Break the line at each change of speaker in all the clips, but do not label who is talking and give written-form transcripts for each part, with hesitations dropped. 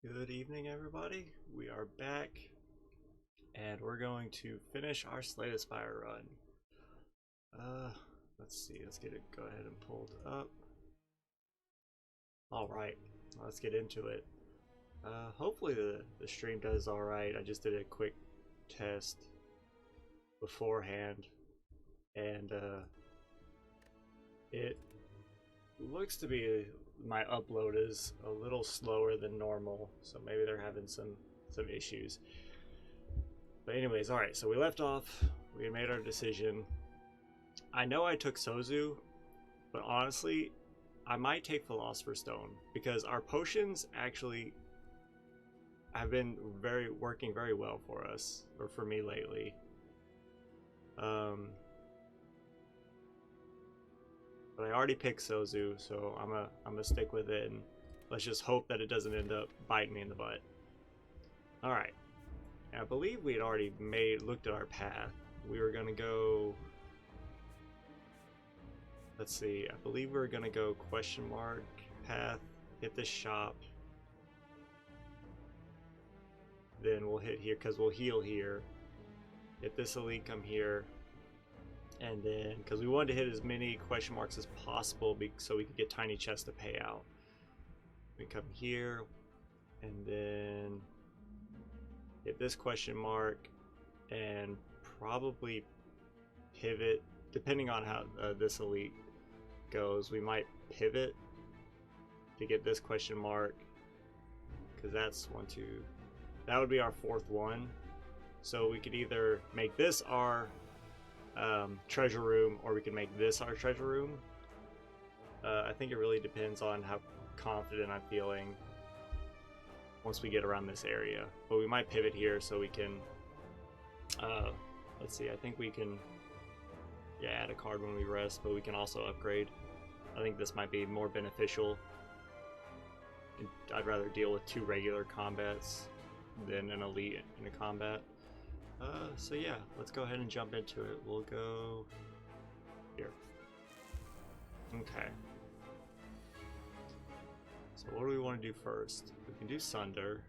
Good evening, everybody. We are back, and we're going to finish our Slay the Spire run. Let's see. Let's get it. Go ahead and pulled up. All right, let's get into it. Hopefully the stream does all right. I just did a quick test beforehand, and it looks to be my upload is a little slower than normal, so maybe they're having some issues. But anyways, all right, so we left off. We made our decision. I know I took Sozu, but honestly, I might take Philosopher's Stone because our potions actually have been working very well for us, or for me lately. But I already picked Sozu, so I'm gonna stick with it, and let's just hope that it doesn't end up biting me in the butt. All right. I believe we had already looked at our path. We were gonna go. Let's see. I believe we were gonna go question mark path, hit the shop, then we'll hit here because we'll heal here. Hit this elite, come here, and then because we wanted to hit as many question marks as possible, so we could get tiny chests to pay out. We come here, and then hit this question mark and probably pivot depending on how this elite goes. We might pivot to get this question mark because that's that would be our fourth one, so we could either make this our treasure room or we could make this our treasure room. I think it really depends on how confident I'm feeling once we get around this area, but we might pivot here so we can let's see, I think we can add a card when we rest, but we can also upgrade. I think this might be more beneficial. I'd rather deal with 2 regular combats than an elite in a combat. So yeah, let's go ahead and jump into it. We'll go here. Okay. So what do we want to do first? We can do Sunder.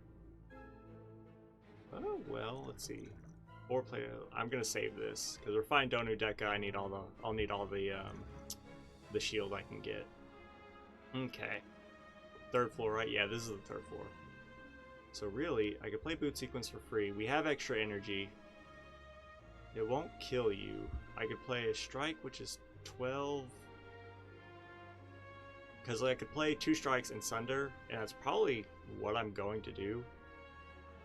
Oh well, let's see. Or play. I'm gonna save this because we're fine. Donu Deka. I'll need all the shield I can get. Okay. 3rd floor, right? Yeah, this is the 3rd floor. So really, I could play Boot Sequence for free. We have extra energy. It won't kill you. I could play a Strike, which is 12. Because I could play 2 strikes in Sunder, and that's probably what I'm going to do.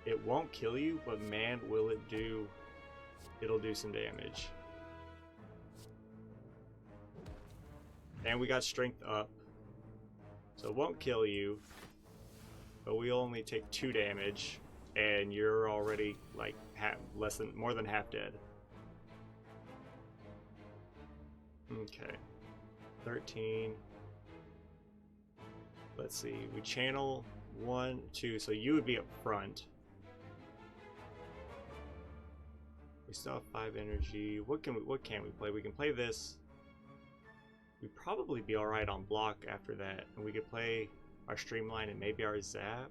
It won't kill you, but man, will it do... It'll do some damage. And we got strength up. So it won't kill you, but we only take 2 damage, and you're already like more than half dead. Okay. 13. Let's see, we channel 1, 2, so you would be up front. We still have 5 energy. What can we play? We can play this. We'd probably be alright on block after that. And we could play our Streamline and maybe our Zap.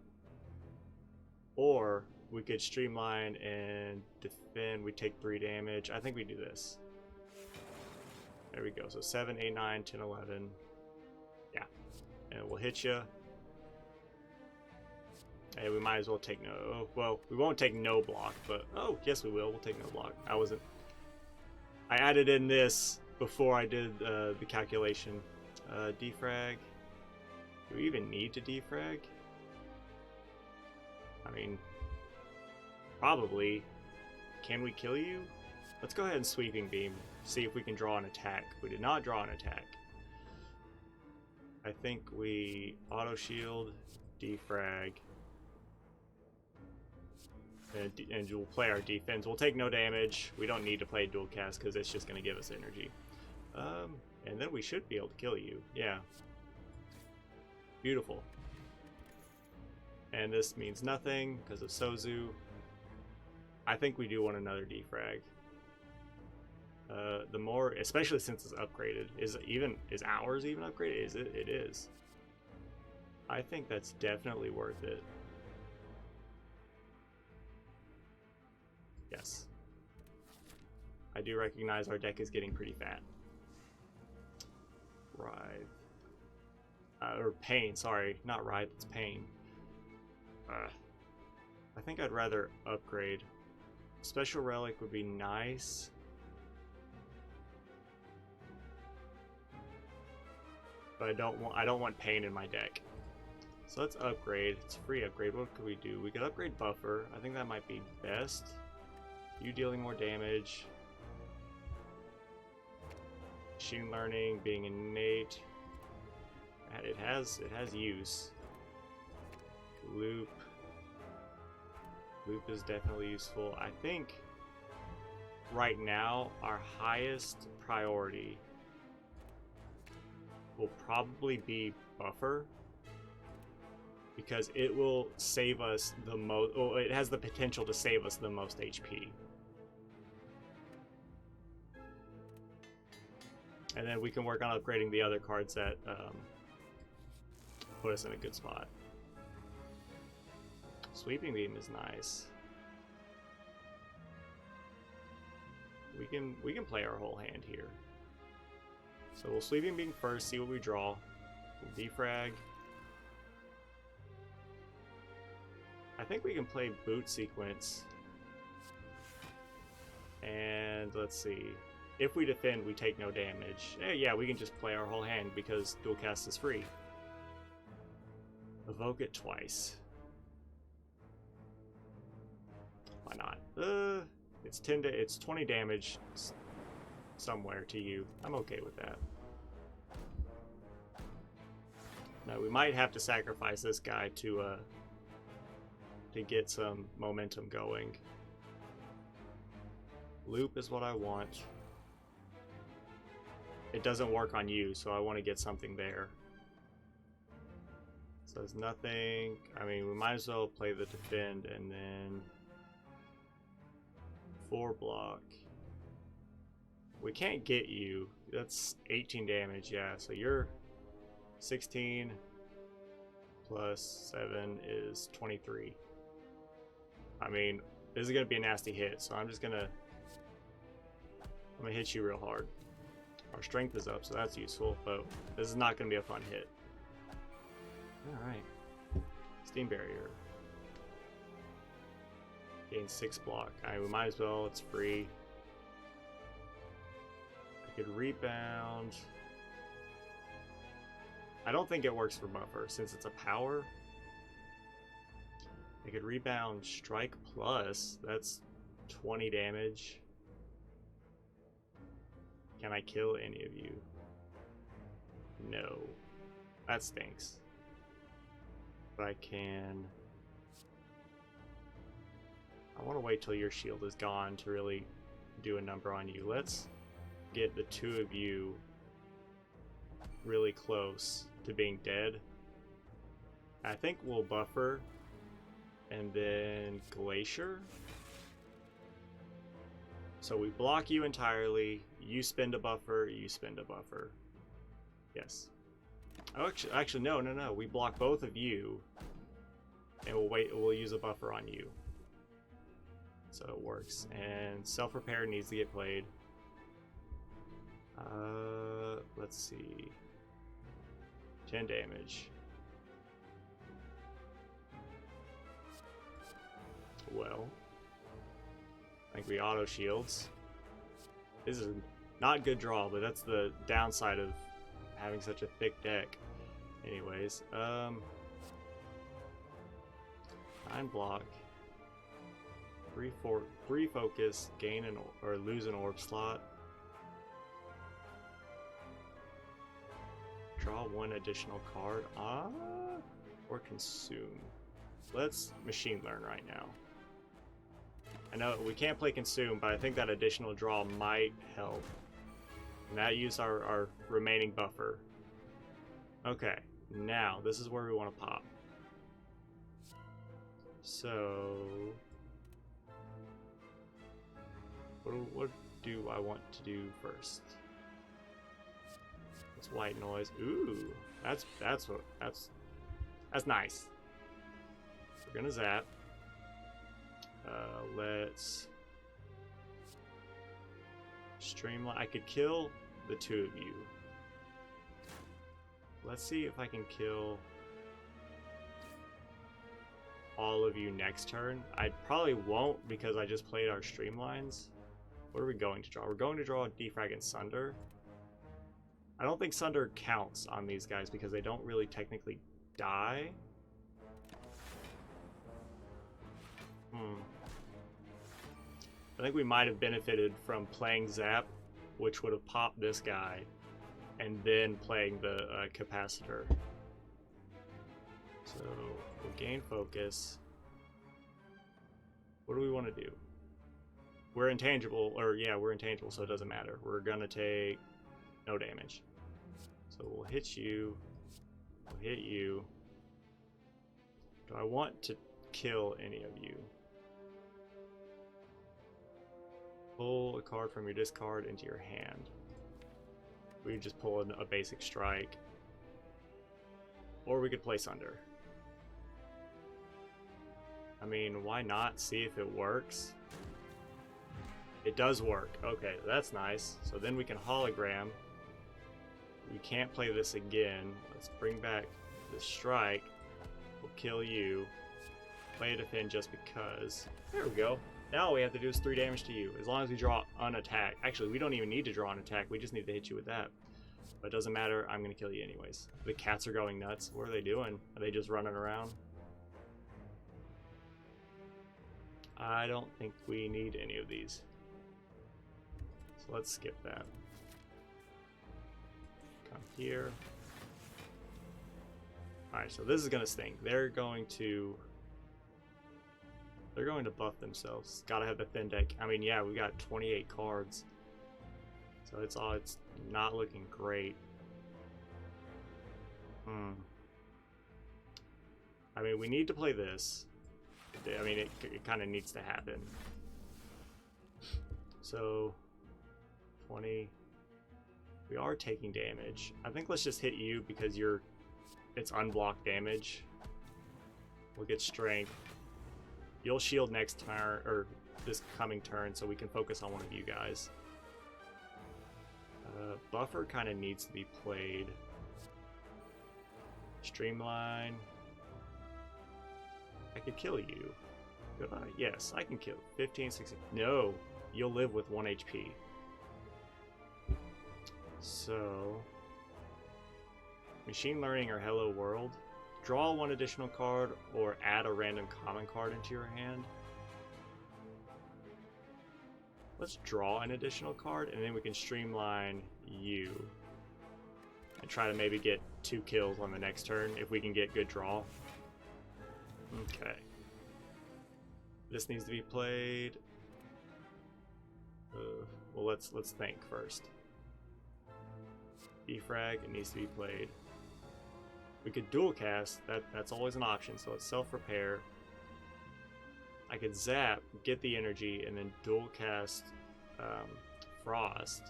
Or we could Streamline and defend. We take 3 damage. I think we do this. There we go. So 7, 8, 9, 10, 11. Yeah. And we'll hit you. Hey, we might as well take no... Well, we won't take no block, but... Oh, yes we will. We'll take no block. I added in this before I did the calculation. Defrag. Do we even need to defrag? I mean... Probably. Can we kill you? Let's go ahead and Sweeping Beam. See if we can draw an attack. We did not draw an attack. I think we auto shield, defrag, and we'll play our defense. We'll take no damage. We don't need to play dual cast because it's just going to give us energy. And then we should be able to kill you. Yeah. Beautiful. And this means nothing because of Sozu. I think we do want another defrag. The more, especially since it's upgraded, is ours even upgraded? Is it? It is. I think that's definitely worth it. Yes. I do recognize our deck is getting pretty fat. Writhe. Or Pain, sorry. Not Writhe, it's Pain. I think I'd rather upgrade. Special Relic would be nice. But I don't want Pain in my deck. So let's upgrade. It's a free upgrade. What could we do? We could upgrade Buffer. I think that might be best. You dealing more damage. Machine Learning being innate. It has use. Loop. Loop is definitely useful. I think right now our highest priority will probably be Buffer, because it will save us the most. Well, it has the potential to save us the most HP. And then we can work on upgrading the other cards that put us in a good spot. Sweeping Beam is nice. We can play our whole hand here. So we'll Sweeping Beam first, see what we draw. We'll defrag. I think we can play Boot Sequence. And let's see. If we defend, we take no damage. Yeah, we can just play our whole hand because Dual Cast is free. Evoke it twice. Why not? It's 20 damage somewhere to you. I'm okay with that. Now we might have to sacrifice this guy to get some momentum going. Loop is what I want. It doesn't work on you, so I want to get something there. So there's nothing. I mean, we might as well play the defend and then 4 block. We can't get you. That's 18 damage, yeah. So you're 16 plus 7 is 23. I mean, this is gonna be a nasty hit, so I'm gonna hit you real hard. Our strength is up, so that's useful, but this is not gonna be a fun hit. Alright. Steam Barrier. Gain 6 block. We might as well, it's free. I could rebound. I don't think it works for Buffer since it's a power. I could rebound Strike Plus. That's 20 damage. Can I kill any of you? No. That stinks. But I can... I want to wait till your shield is gone to really do a number on you. Let's get the 2 of you really close to being dead. I think we'll Buffer and then Glacier. So we block you entirely. You spend a buffer. You spend a buffer. Yes. Oh, actually, no. We block both of you, and we'll wait. We'll use a buffer on you. So it works. And self-repair needs to get played. Let's see. 10 damage. Well, I think we auto shields. This is not good draw, but that's the downside of having such a thick deck. Anyways, 9 block, 3 focus, gain an or lose an orb slot. Draw 1 additional card. Or consume. Let's machine learn right now. I know we can't play consume, but I think that additional draw might help. And that use our remaining buffer. Okay, now this is where we want to pop. So what do I want to do first? It's white noise. Ooh, that's nice. We're gonna zap. Let's Streamline. I could kill the two of you. Let's see if I can kill all of you next turn. I probably won't because I just played our streamlines. What are we going to draw? We're going to draw Defrag and Sunder. I don't think Sunder counts on these guys because they don't really technically die. I think we might have benefited from playing Zap, which would have popped this guy, and then playing the capacitor. So we'll gain focus. What do we want to do? We're intangible, or yeah, we're intangible, so it doesn't matter. We're gonna take no damage. So we'll hit you. We'll hit you. Do I want to kill any of you? Pull a card from your discard into your hand. We could just pull a basic strike. Or we could play Sunder. I mean, why not? See if it works. It does work. Okay, that's nice. So then we can hologram. We can't play this again. Let's bring back the strike. We'll kill you. Play a defend just because. There we go. Now all we have to do is 3 damage to you. As long as we draw an attack. Actually, we don't even need to draw an attack. We just need to hit you with that. But it doesn't matter. I'm going to kill you anyways. The cats are going nuts. What are they doing? Are they just running around? I don't think we need any of these. So let's skip that. Come here. Alright, so this is going to stink. They're going to buff themselves. Gotta have the thin deck. I mean, yeah, we got 28 cards. So it's not looking great. I mean, we need to play this. I mean, it kind of needs to happen. So 20. We are taking damage. I think let's just hit you because it's unblocked damage. We'll get strength. You'll shield next turn, or this coming turn, so we can focus on one of you guys. Buffer kind of needs to be played. Streamline. I could kill you. Could I? Yes, I can kill. 15, 16. No, you'll live with 1 HP. So, Machine Learning or Hello World. Draw 1 additional card or add a random common card into your hand. Let's draw an additional card and then we can streamline you. And try to maybe get 2 kills on the next turn if we can get good draw. Okay. This needs to be played. Well, let's think first. Defrag, it needs to be played. We could dual cast, that's always an option, so it's self-repair. I could zap, get the energy, and then dual cast Frost.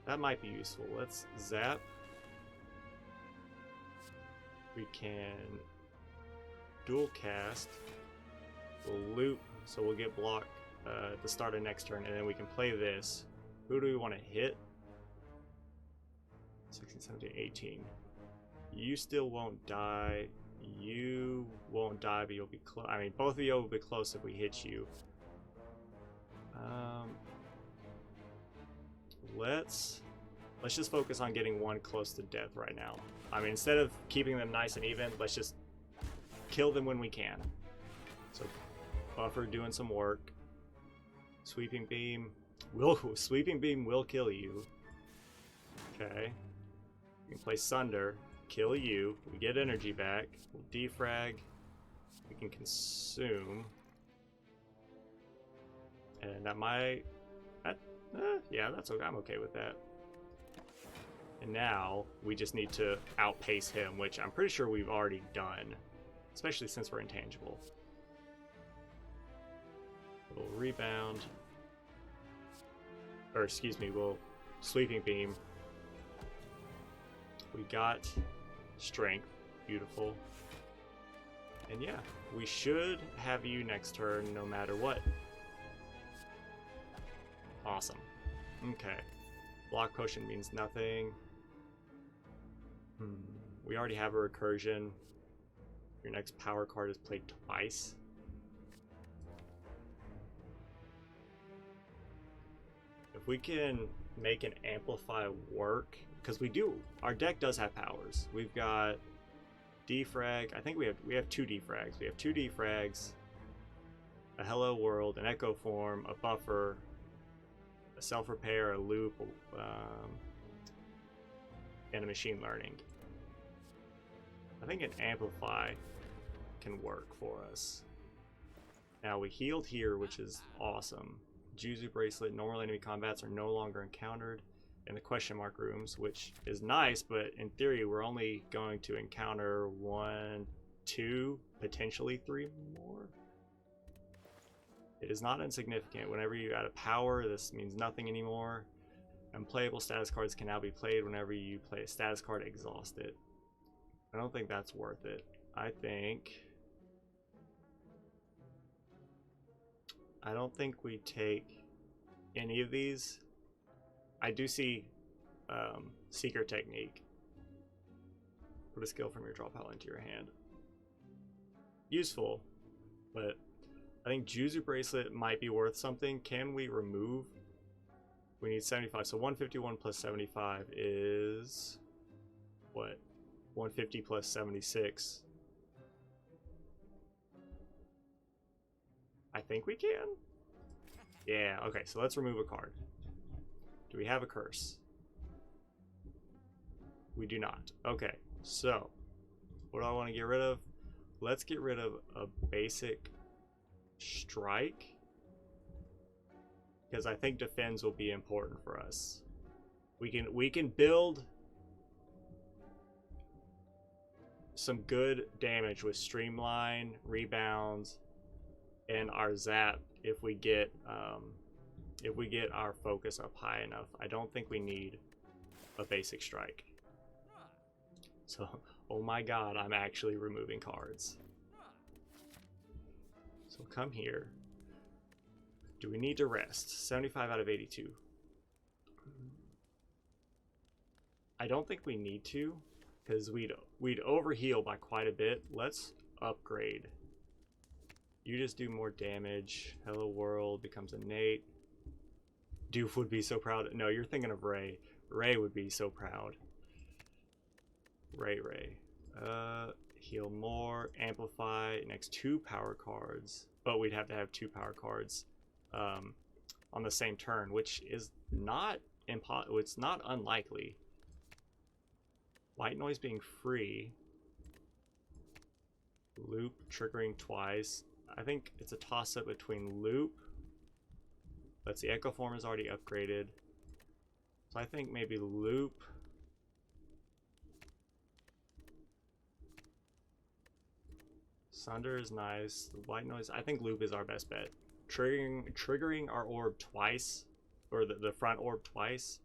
That might be useful. Let's zap. We can dual cast. We'll loop, so we'll get blocked at the start of next turn, and then we can play this. Who do we want to hit? 16, 17, 18. You still won't die. You won't die, but you'll be close. I mean, both of you will be close if we hit you. Let's just focus on getting 1 close to death right now. I mean, instead of keeping them nice and even, let's just kill them when we can. So, Buffer doing some work. Sweeping Beam will kill you. Okay. We can play Sunder, kill you. We get energy back. We'll defrag. We can consume. And that might... yeah, that's okay. I'm okay with that. And now, we just need to outpace him, which I'm pretty sure we've already done. Especially since we're intangible. We'll rebound. Or, excuse me, we'll Sweeping Beam. We got strength. Beautiful. And yeah, we should have you next turn no matter what. Awesome. Okay. Block potion means nothing. We already have a recursion. Your next power card is played twice. If we can make an amplify work, because our deck does have powers. We've got defrag. I think we have 2 defrags. We have 2 defrags, a hello world, an echo form, a buffer, a self-repair, a loop, and a machine learning. I think an amplify can work for us. Now we healed here, which is awesome. Juzu bracelet, normal enemy combats are no longer encountered in the question mark rooms, which is nice, but in theory we're only going to encounter 1, 2, potentially 3 more. It is not insignificant. Whenever you add a power, this means nothing anymore. Unplayable status cards can now be played whenever you play a status card exhausted. I don't think that's worth it. I don't think we take any of these. I do see Secret Technique. Put a skill from your draw pile into your hand. Useful, but I think Juzu Bracelet might be worth something. Can we remove? We need 75, so 151 plus 75 is what? 150 plus 76. I think we can. Yeah, okay, so let's remove a card. Do we have a curse? We do not. Okay, so what do I want to get rid of? Let's get rid of a basic strike, because I think defense will be important for us. We can build some good damage with streamline, rebounds, and our zap if we get our focus up high enough. I don't think we need a basic strike. So, oh my god, I'm actually removing cards. So come here. Do we need to rest? 75 out of 82. I don't think we need to, because we'd overheal by quite a bit. Let's upgrade. You just do more damage. Hello world becomes innate. Doof would be so proud. No, you're thinking of Ray. Ray would be so proud. Ray. Heal more. Amplify. Next 2 power cards. But we'd have to have 2 power cards on the same turn, which is not it's not unlikely. White noise being free. Loop triggering twice. I think it's a toss-up between loop. Let's see, echo form is already upgraded. So I think maybe loop. Sunder is nice. White noise, I think loop is our best bet. Triggering our orb twice, or the front orb twice,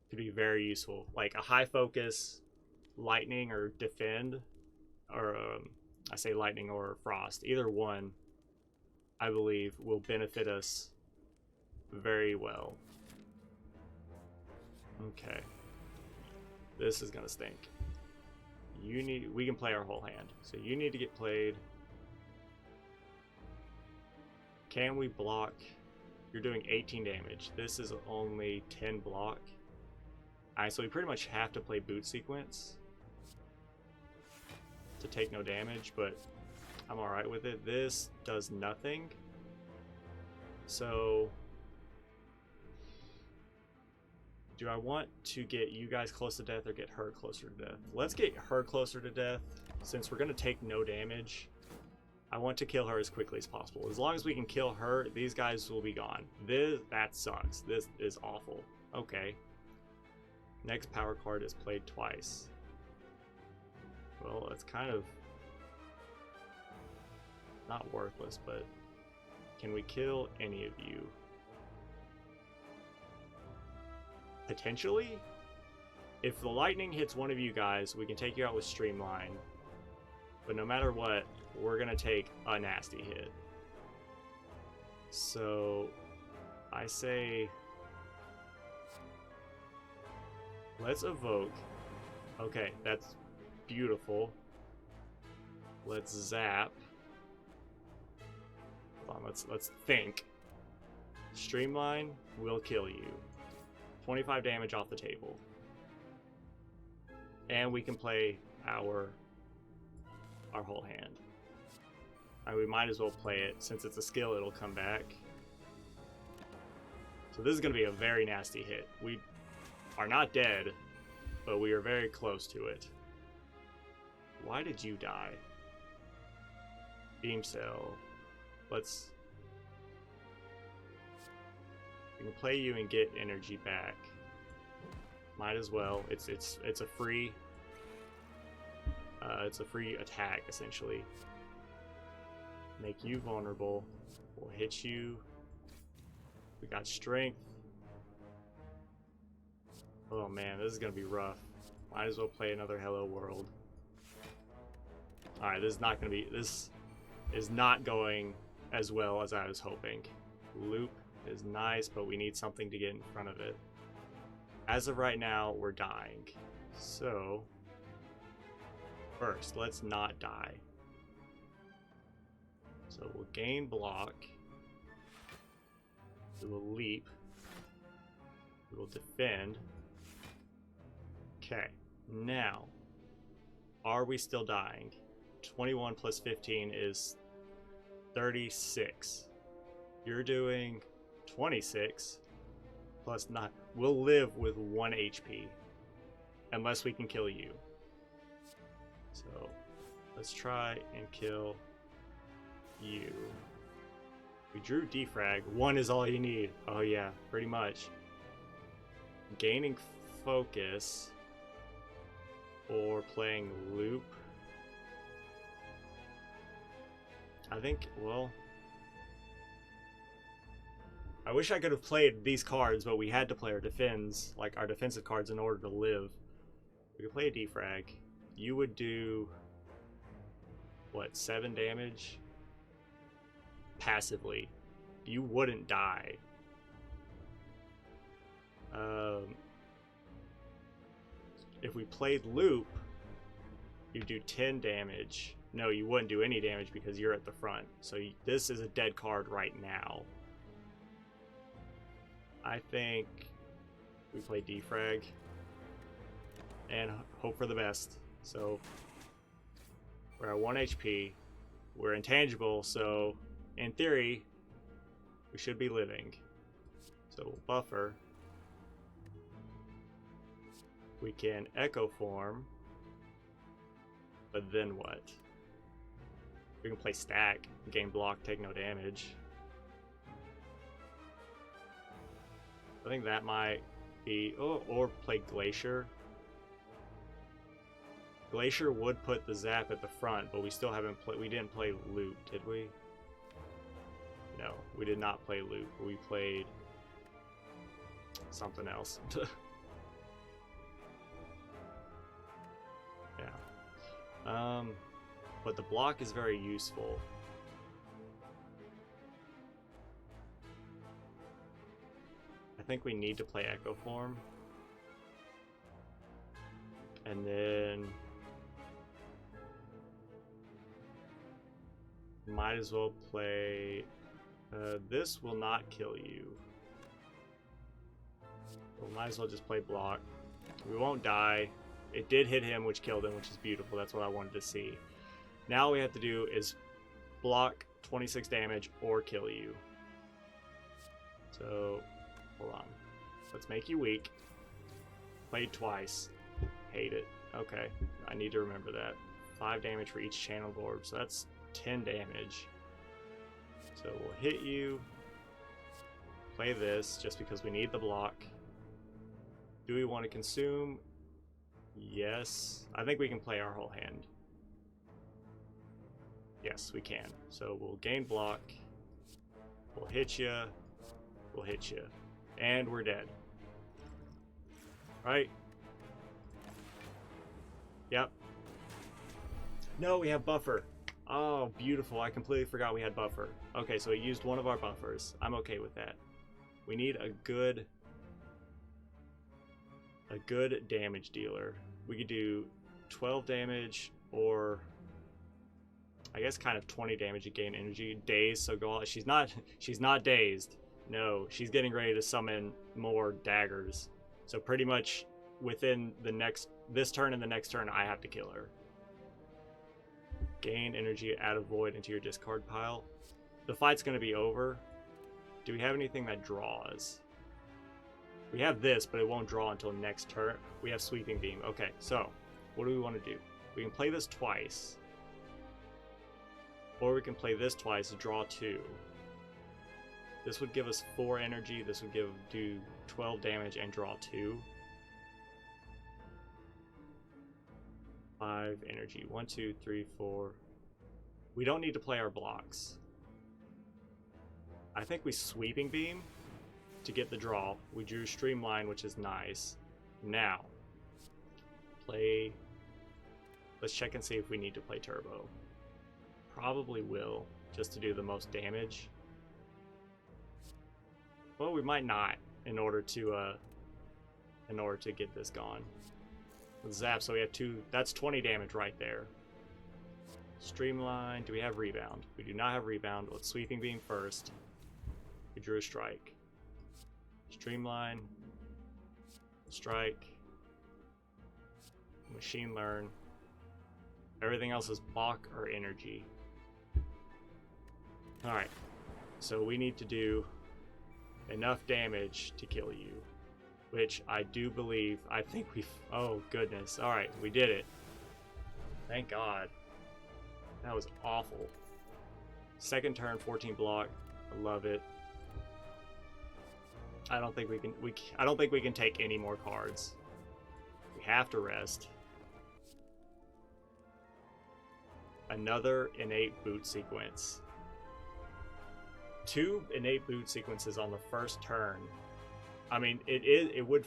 could be very useful. Like a high focus, lightning or defend, or I say lightning or frost. Either one, I believe, will benefit us very well. Okay. This is gonna stink. We can play our whole hand. So you need to get played. Can we block? You're doing 18 damage. This is only 10 block. Alright, so we pretty much have to play boot sequence to take no damage, but I'm alright with it. This does nothing. So do I want to get you guys close to death or get her closer to death? Let's get her closer to death. Since we're going to take no damage, I want to kill her as quickly as possible. As long as we can kill her, these guys will be gone. That sucks. This is awful. Okay. Next power card is played twice. Well, it's kind of not worthless, but can we kill any of you? Potentially? If the lightning hits one of you guys, we can take you out with Streamline. But no matter what, we're going to take a nasty hit. So I say let's evoke. Okay, that's beautiful. Let's zap. Hold on, let's think. Streamline will kill you. 25 damage off the table. And we can play our whole hand. We might as well play it. Since it's a skill, it'll come back. So this is going to be a very nasty hit. We are not dead, but we are very close to it. Why did you die? Beam cell. Let's... We can play you and get energy back. Might as well. It's a free... it's a free attack, essentially. Make you vulnerable. We'll hit you. We got strength. Oh man, this is gonna be rough. Might as well play another Hello World. Alright, this is not going as well as I was hoping. Loop is nice, but we need something to get in front of it. As of right now, we're dying. So, first, let's not die. So we'll gain block. We will leap. We will defend. Okay, now, are we still dying? 21 plus 15 is 36. You're doing 26 plus 9. We'll live with 1 HP. Unless we can kill you. So, let's try and kill you. We drew defrag. 1 is all you need. Oh yeah, pretty much. Gaining focus or playing loop. I think, well, I wish I could have played these cards, but we had to play our our defensive cards in order to live. We could play a defrag. You would do, what, 7 damage? Passively. You wouldn't die. If we played loop, you do 10 damage. No, you wouldn't do any damage because you're at the front. So this is a dead card right now. I think we play defrag and hope for the best. So we're at 1 HP. We're intangible, so in theory, we should be living. So we'll buffer. We can echo form. But then what? We can play stack, gain block, take no damage. I think that might be... Oh, or play Glacier. Glacier would put the zap at the front, but we still haven't played... We didn't play loop, did we? No, we did not play loop. We played something else. Yeah. But the block is very useful. I think we need to play Echo Form. And then might as well play... this will not kill you. We might as well just play block. We won't die. It did hit him, which killed him, which is beautiful. That's what I wanted to see. Now all we have to do is block 26 damage or kill you. So, hold on. Let's make you weak. Played twice. Hate it. Okay, I need to remember that. 5 damage for each channel orb, so that's 10 damage. So we'll hit you. Play this, just because we need the block. Do we want to consume? Yes. I think we can play our whole hand. Yes, we can. So we'll gain block. We'll hit you. We'll hit you. And we're dead. Right? Yep. No, we have buffer. Oh, beautiful. I completely forgot we had buffer. Okay, so he used one of our buffers. I'm okay with that. We need a good damage dealer. We could do 12 damage, or I guess kind of 20 damage to gain energy. Dazed, so go on. She's not dazed. No, she's getting ready to summon more daggers. So pretty much within this turn and the next turn, I have to kill her. Gain energy, add a void into your discard pile. The fight's going to be over. Do we have anything that draws? We have this, but it won't draw until next turn. We have Sweeping Beam. Okay, so what do we want to do? We can play this twice. Or we can play this twice, draw 2. This would give us 4 energy. This would do 12 damage and draw 2. 5 energy. 1, 2, 3, 4. We don't need to play our blocks. I think we Sweeping Beam to get the draw. We drew Streamline, which is nice. Now, let's check and see if we need to play Turbo. Probably will, just to do the most damage. Well, we might not in order to get this gone. Zap, so we have 2, that's 20 damage right there. Streamline, do we have Rebound? We do not have Rebound. Let's Sweeping Beam first. We drew a Strike. Streamline, Strike, Machine Learn. Everything else is block or energy. Alright, so we need to do enough damage to kill you, which I do believe, I think oh goodness, alright, we did it. Thank God. That was awful. Second turn, 14 block, I love it. I don't think we can take any more cards. We have to rest. Another innate boot sequence. 2 innate boot sequences on the first turn. I mean, it would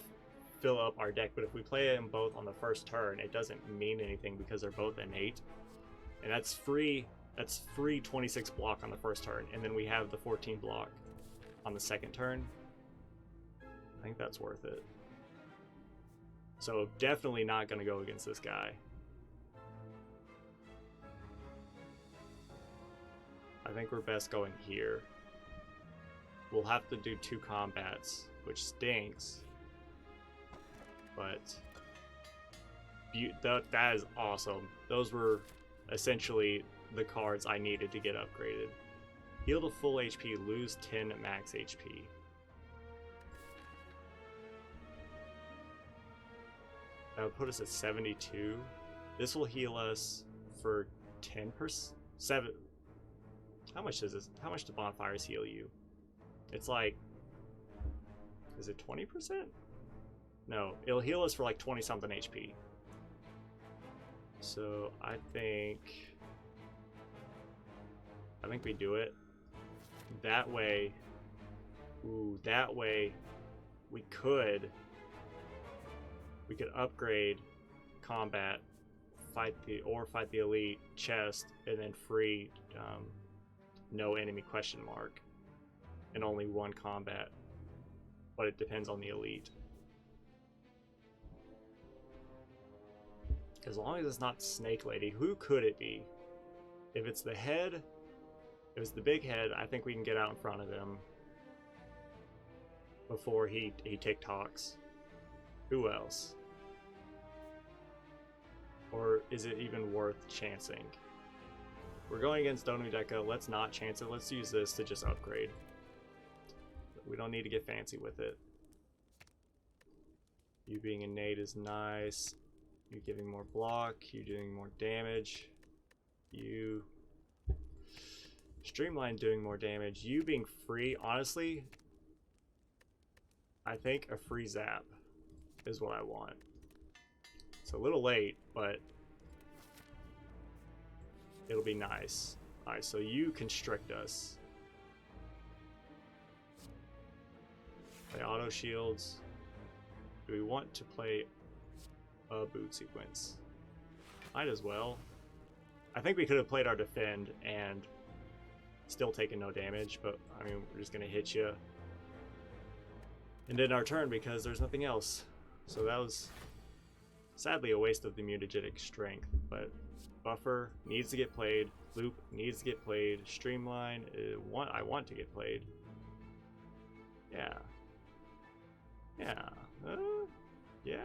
fill up our deck, but if we play them both on the first turn, it doesn't mean anything because they're both innate. And that's free 26 block on the first turn, and then we have the 14 block on the second turn. I think that's worth it. So definitely not going to go against this guy. I think we're best going here. We'll have to do 2 combats, which stinks. But that is awesome. Those were essentially the cards I needed to get upgraded. Heal to full HP, lose 10 max HP. That would put us at 72. This will heal us for 10%. 7. How much does this? How much do bonfires heal you? It's like, is it 20%? No, it'll heal us for like 20 something HP. So I think we do it. That way, that way we could upgrade combat, fight the elite chest, and then free no enemy question mark and only 1 combat, but it depends on the elite. As long as it's not Snake Lady, who could it be? If it's the head, if it's the big head, I think we can get out in front of him before he TikToks. Who else? Or is it even worth chancing? We're going against Donudeka. Let's not chance it. Let's use this to just upgrade. We don't need to get fancy with it. You being innate is nice. You giving more block. You doing more damage. You Streamline doing more damage. You being free. Honestly, I think a free zap is what I want. It's a little late, but it'll be nice. Alright, so you constrict us. Play auto shields. Do we want to play a boot sequence? Might as well. I think we could have played our defend and still taken no damage, but I mean, we're just gonna hit you. And then our turn because there's nothing else. So that was sadly a waste of the mutagenic strength, but buffer needs to get played, loop needs to get played, streamline I want to get played. Yeah. Yeah. Yeah.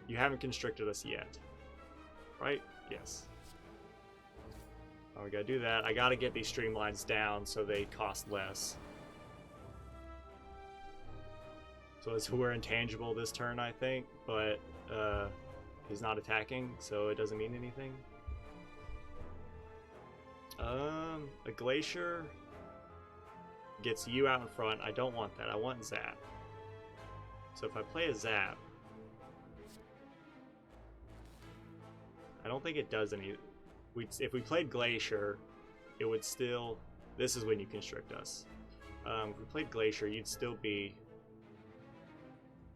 You haven't constricted us yet. Right? Yes. Oh, we gotta do that. I gotta get these streamlines down so they cost less. So we're intangible this turn, I think, but he's not attacking, so it doesn't mean anything. A Glacier gets you out in front. I don't want that. I want Zap. So if I play a Zap, I don't think it does any. If we played Glacier, it would still. This is when you constrict us. If we played Glacier, you'd still be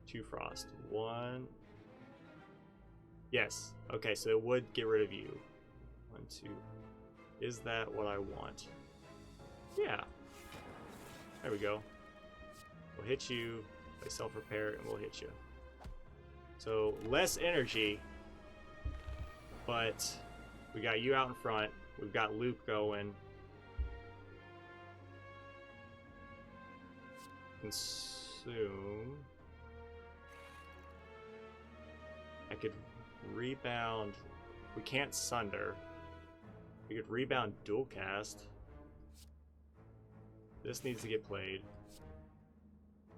2 Frost. 1. Yes. Okay, so it would get rid of you. 1, 2. Is that what I want? Yeah. There we go. We'll hit you. Play self-repair, and we'll hit you. So less energy, but we got you out in front. We've got loop going. Consume. I could rebound. We can't sunder. We could rebound dual cast. This needs to get played.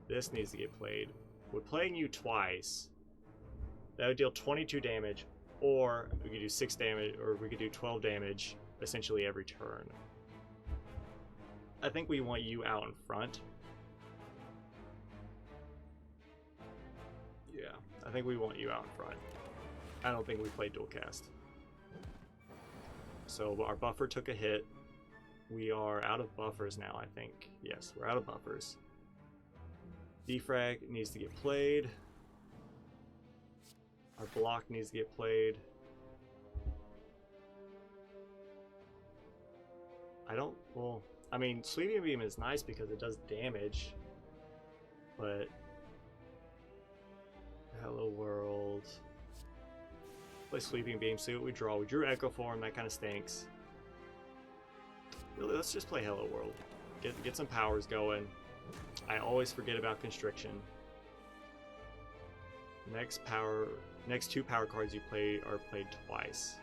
This needs to get played. We're playing you twice. That would deal 22 damage, or we could do 6 damage, or we could do 12 damage essentially every turn. I think we want you out in front. Yeah, I think we want you out in front. I don't think we played dual cast. So our buffer took a hit. We are out of buffers now, I think. Yes, we're out of buffers. Defrag needs to get played. Our block needs to get played. I mean, Sweeping Beam is nice because it does damage, but Hello World. Play Sweeping Beam, see what we draw. We drew Echo Form, that kind of stinks. Really, let's just play Hello World. Get some powers going. I always forget about Constriction. Next 2 power cards you play are played twice.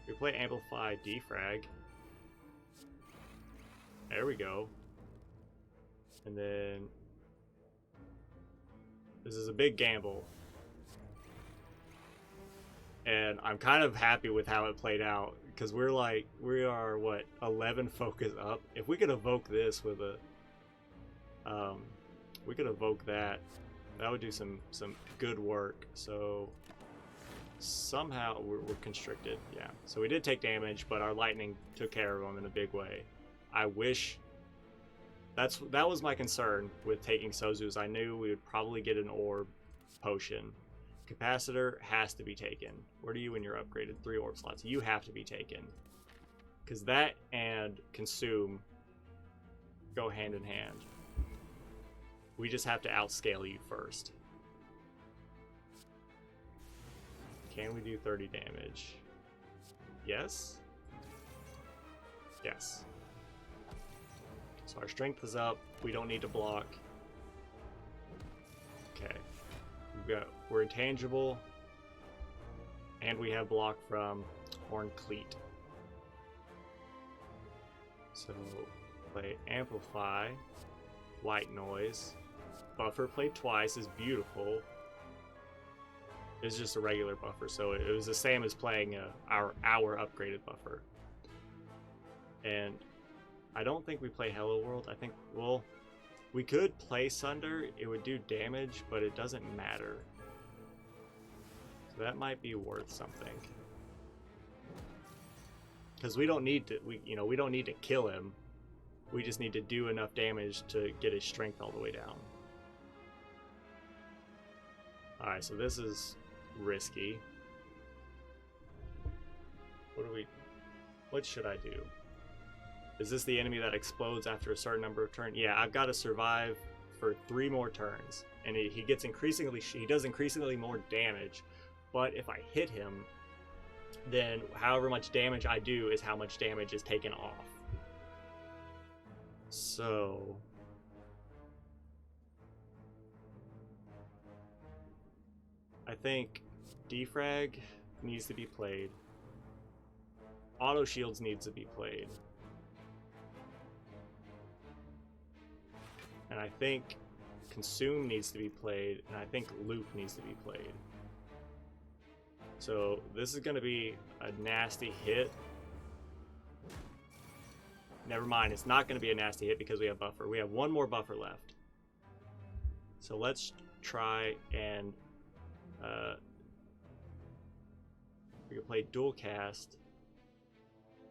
We play Amplify Defrag. There we go. And then this is a big gamble. And I'm kind of happy with how it played out, because we are what, 11 focus up. If we could evoke this with a we could evoke that would do some good work. So somehow we're constricted. Yeah, so we did take damage, but our lightning took care of them in a big way. I wish that was my concern with taking Sozu's. I knew we would probably get an orb potion. Capacitor has to be taken. Where do you in your upgraded 3 orb slots? You have to be taken, because that and consume go hand in hand. We just have to outscale you first. Can we do 30 damage? Yes? Yes. So our strength is up. We don't need to block. Okay. We're intangible. And we have block from Horn Cleat. So play Amplify. White Noise. Buffer played twice is beautiful. It's just a regular buffer, so it was the same as playing our upgraded buffer. And I don't think we play Hello World. I think, well, we could play Sunder. It would do damage, but it doesn't matter. So that might be worth something. Because we don't need to, we don't need to kill him. We just need to do enough damage to get his strength all the way down. Alright, so this is risky. What should I do? Is this the enemy that explodes after a certain number of turns? Yeah, I've got to survive for 3 more turns, and he does increasingly more damage. But if I hit him, then however much damage I do is how much damage is taken off. So I think defrag needs to be played. Auto shields needs to be played. And I think consume needs to be played, and I think loop needs to be played. So this is going to be a nasty hit. Never mind, it's not going to be a nasty hit because we have buffer. We have 1 more buffer left. So let's try and we can play dual cast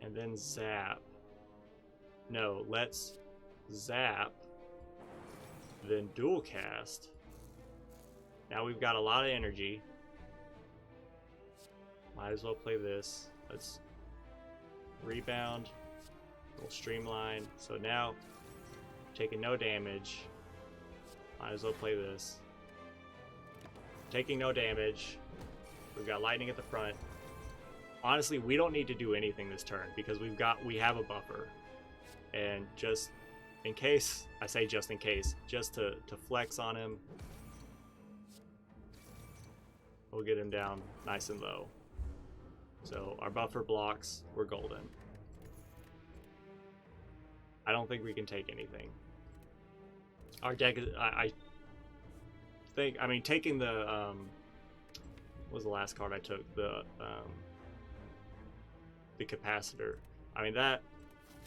and then zap. No, let's zap, then dual cast. Now we've got a lot of energy. Might as well play this. Let's rebound. We'll streamline. So now, taking no damage. Might as well play this. Taking no damage. We've got lightning at the front. Honestly, we don't need to do anything this turn because we have a buffer. And just in case, I say just in case, just to flex on him, we'll get him down nice and low. So our buffer blocks, we're golden. I don't think we can take anything. Our deck is, I mean, taking the, what was the last card I took? The capacitor. I mean, that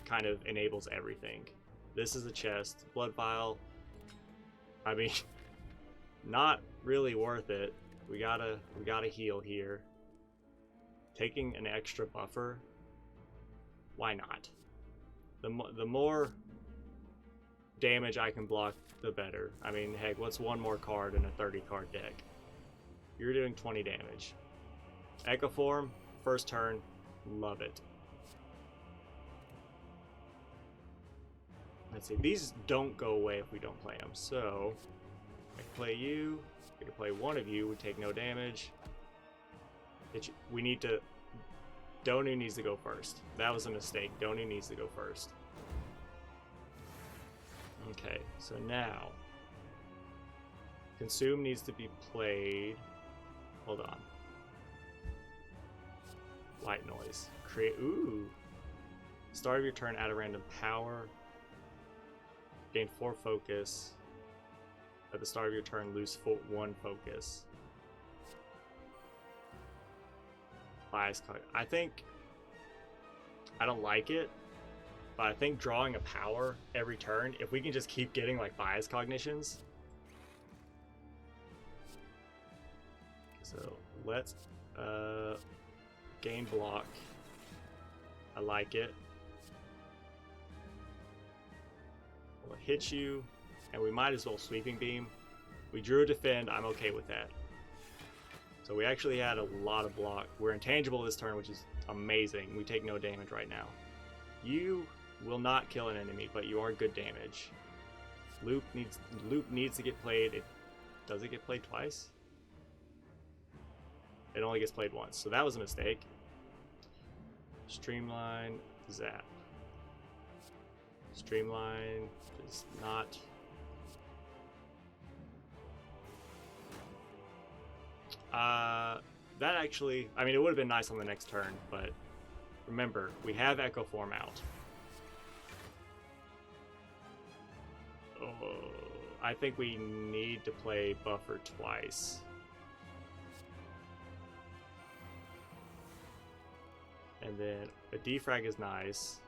kind of enables everything. This is a chest. Blood vial. I mean, not really worth it. We gotta heal here. Taking an extra buffer. Why not? The more damage I can block, the better. I mean, heck, what's 1 more card in a 30 card deck? You're doing 20 damage. Echo Form, first turn, love it. Let's see, these don't go away if we don't play them. So, I can play you, I can play one of you, we take no damage. We need to... Donu needs to go first. That was a mistake. Donu needs to go first. Okay, so now... Consume needs to be played. Hold on. White noise. Create... Ooh! Start of your turn, add a random power. Gain 4 focus. At the start of your turn, lose 1 focus. Bias card. I don't like it, but I think drawing a power every turn, if we can just keep getting like bias cognitions. So let's gain block. I like it. We'll hit you, and we might as well sweeping beam. We drew a defend. I'm okay with that. So we actually had a lot of block. We're intangible this turn, which is amazing. We take no damage right now. You will not kill an enemy, but you are good damage. Loop needs to get played. Does it get played twice? It only gets played once, so that was a mistake. Streamline, zap. Streamline does not... that actually, I mean, it would have been nice on the next turn, but remember, we have Echo Form out. Oh, I think we need to play Buffer twice. And then a defrag is nice.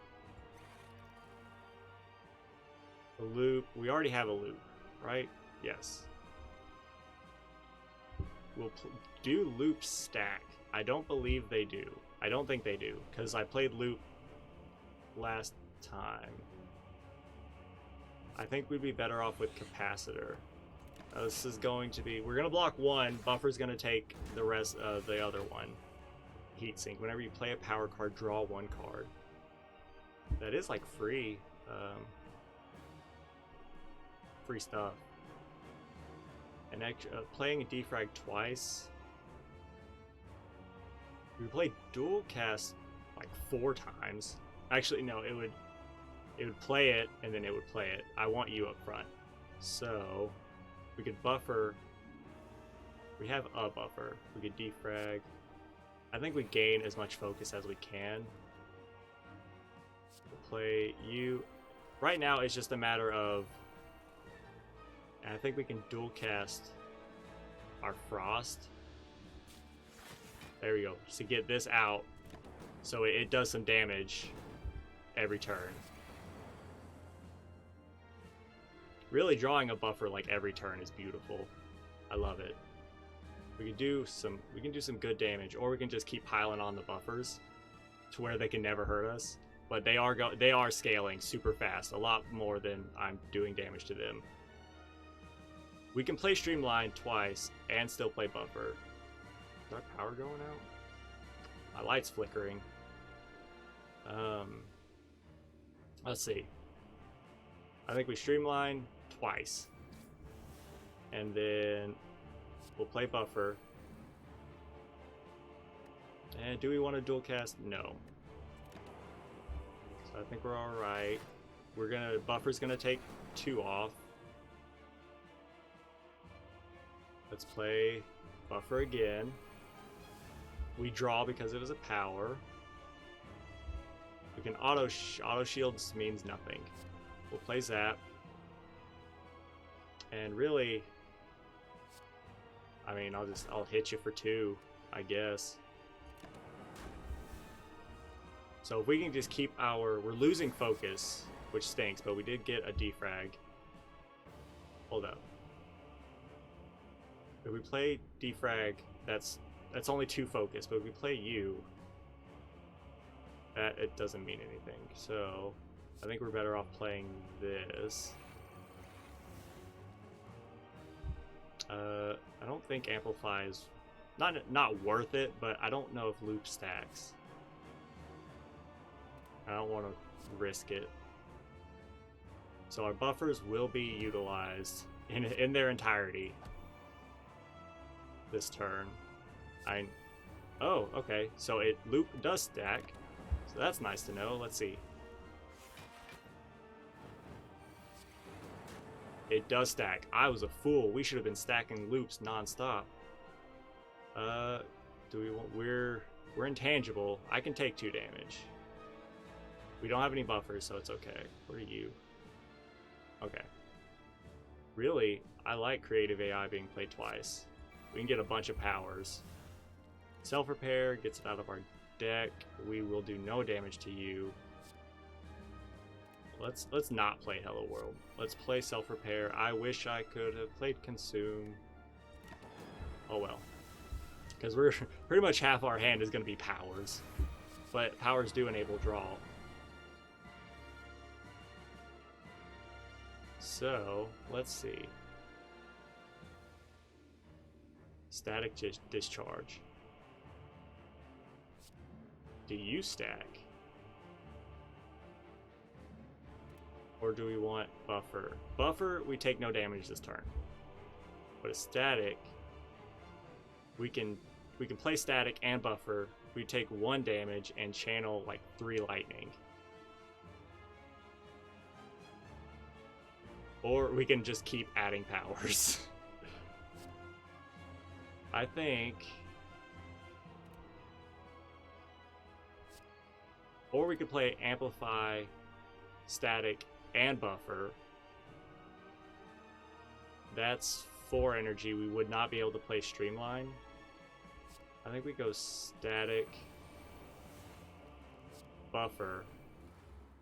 A loop, we already have a loop, right? Yes. We'll do loop stack. I don't believe they do. I don't think they do, because I played loop last time. I think we'd be better off with capacitor. This is going to be... We're going to block 1. Buffer's going to take the rest of the other one. Heatsink. Whenever you play a power card, draw 1 card. That is like free, free stuff. And playing a defrag twice. We played dual cast like 4 times. Actually, no, it would play it and then it would play it. I want you up front. So we could buffer. We have a buffer. We could defrag. I think we gain as much focus as we can. We'll play you. Right now it's just a matter of, and I think we can dual cast our Frost. There we go. Just to get this out so it does some damage every turn. Really drawing a buffer like every turn is beautiful. I love it. We can do some good damage, or we can just keep piling on the buffers to where they can never hurt us. But they are scaling super fast, a lot more than I'm doing damage to them. We can play Streamline twice and still play buffer. Is our power going out? My light's flickering. Let's see. I think we Streamline twice. And then we'll play buffer. And do we want to dual cast? No. So I think we're alright. Buffer's gonna take 2 off. Let's play buffer again. We draw because it is a power. We can auto shields means nothing. We'll play Zap. And really, I mean, I'll hit you for 2, I guess. So if we can just keep we're losing focus, which stinks, but we did get a defrag. Hold up. If we play defrag, that's only 2 focus, but if we play you, it doesn't mean anything. So I think we're better off playing this. I don't think Amplify is not worth it, but I don't know if Loop stacks. I don't want to risk it. So our buffers will be utilized in their entirety this turn. Oh, okay. So Loop does stack. So that's nice to know. Let's see. It does stack. I was a fool. We should have been stacking loops non-stop. Do we want... We're intangible. I can take 2 damage. We don't have any buffers, so it's okay. What are you? Okay. Really, I like creative AI being played twice. We can get a bunch of powers. Self-repair gets it out of our deck. We will do no damage to you. Let's not play Hello World. Let's play Self-Repair. I wish I could have played Consume. Oh well. Because we're pretty much half our hand is going to be powers. But powers do enable draw. So, let's see. Static Discharge. Do you stack? Or do we want buffer? Buffer, we take no damage this turn. But a static, we can play static and buffer. We take 1 damage and channel like 3 lightning. Or we can just keep adding powers. I think. Or we could play Amplify, Static, and Buffer. That's 4 energy. We would not be able to play Streamline. I think we go Static, Buffer.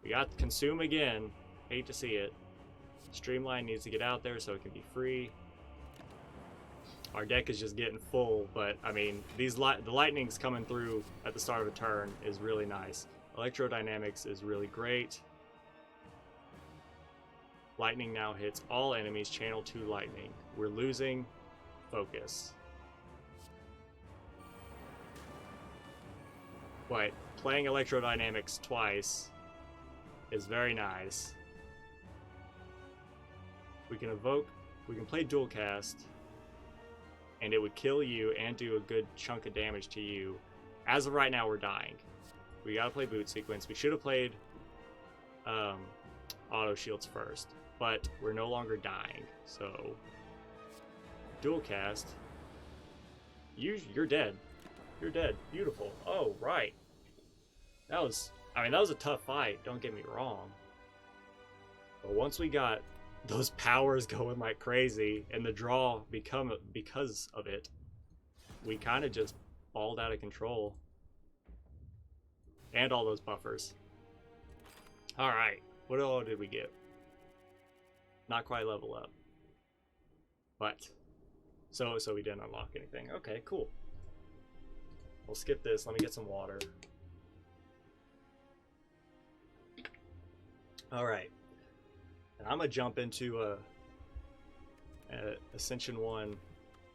We got Consume again. Hate to see it. Streamline needs to get out there so it can be free. Our deck is just getting full, but I mean, the lightning's coming through at the start of a turn is really nice. Electrodynamics is really great. Lightning now hits all enemies, channel 2 lightning. We're losing focus. But playing Electrodynamics twice is very nice. We can evoke, we can play dual cast, and it would kill you and do a good chunk of damage to you. As of right now, we're dying. We gotta play boot sequence. We should have played auto shields first, but we're no longer dying. So dual cast. You're dead. You're dead. Beautiful. Oh, right. That was a tough fight, don't get me wrong. But once we got those powers going like crazy and the draw because of it, we kind of just balled out of control. And all those buffers. Alright, what all did we get? Not quite level up. But, so we didn't unlock anything. Okay, cool. We'll skip this, let me get some water. Alright. And I'm gonna jump into a Ascension 1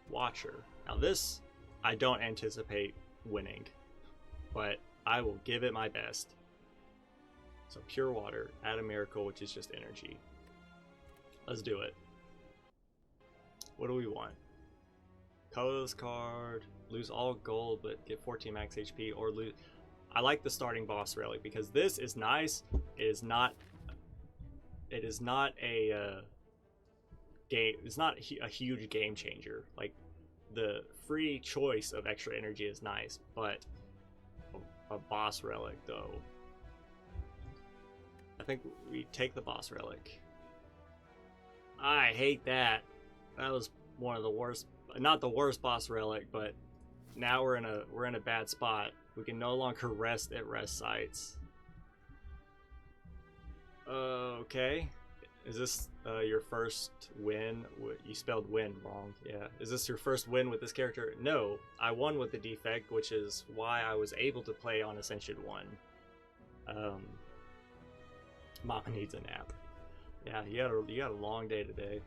Watcher. Now this, I don't anticipate winning, but I will give it my best. So pure water, add a miracle, which is just energy. Let's do it. What do we want? Colorless card, lose all gold but get 14 max HP, or lose. I like the starting boss relic because this is nice. It is not a game. It's not a huge game changer. Like the free choice of extra energy is nice, but a boss relic though. I think we take the boss relic. I hate that. That was one of the worst. Not the worst boss relic, but now we're in a bad spot. We can no longer rest at rest sites. Okay. Is this your first win? You spelled win wrong. Yeah. Is this your first win with this character? No. I won with the defect, which is why I was able to play on Ascension 1. Mama needs a nap. Yeah, you got a long day today.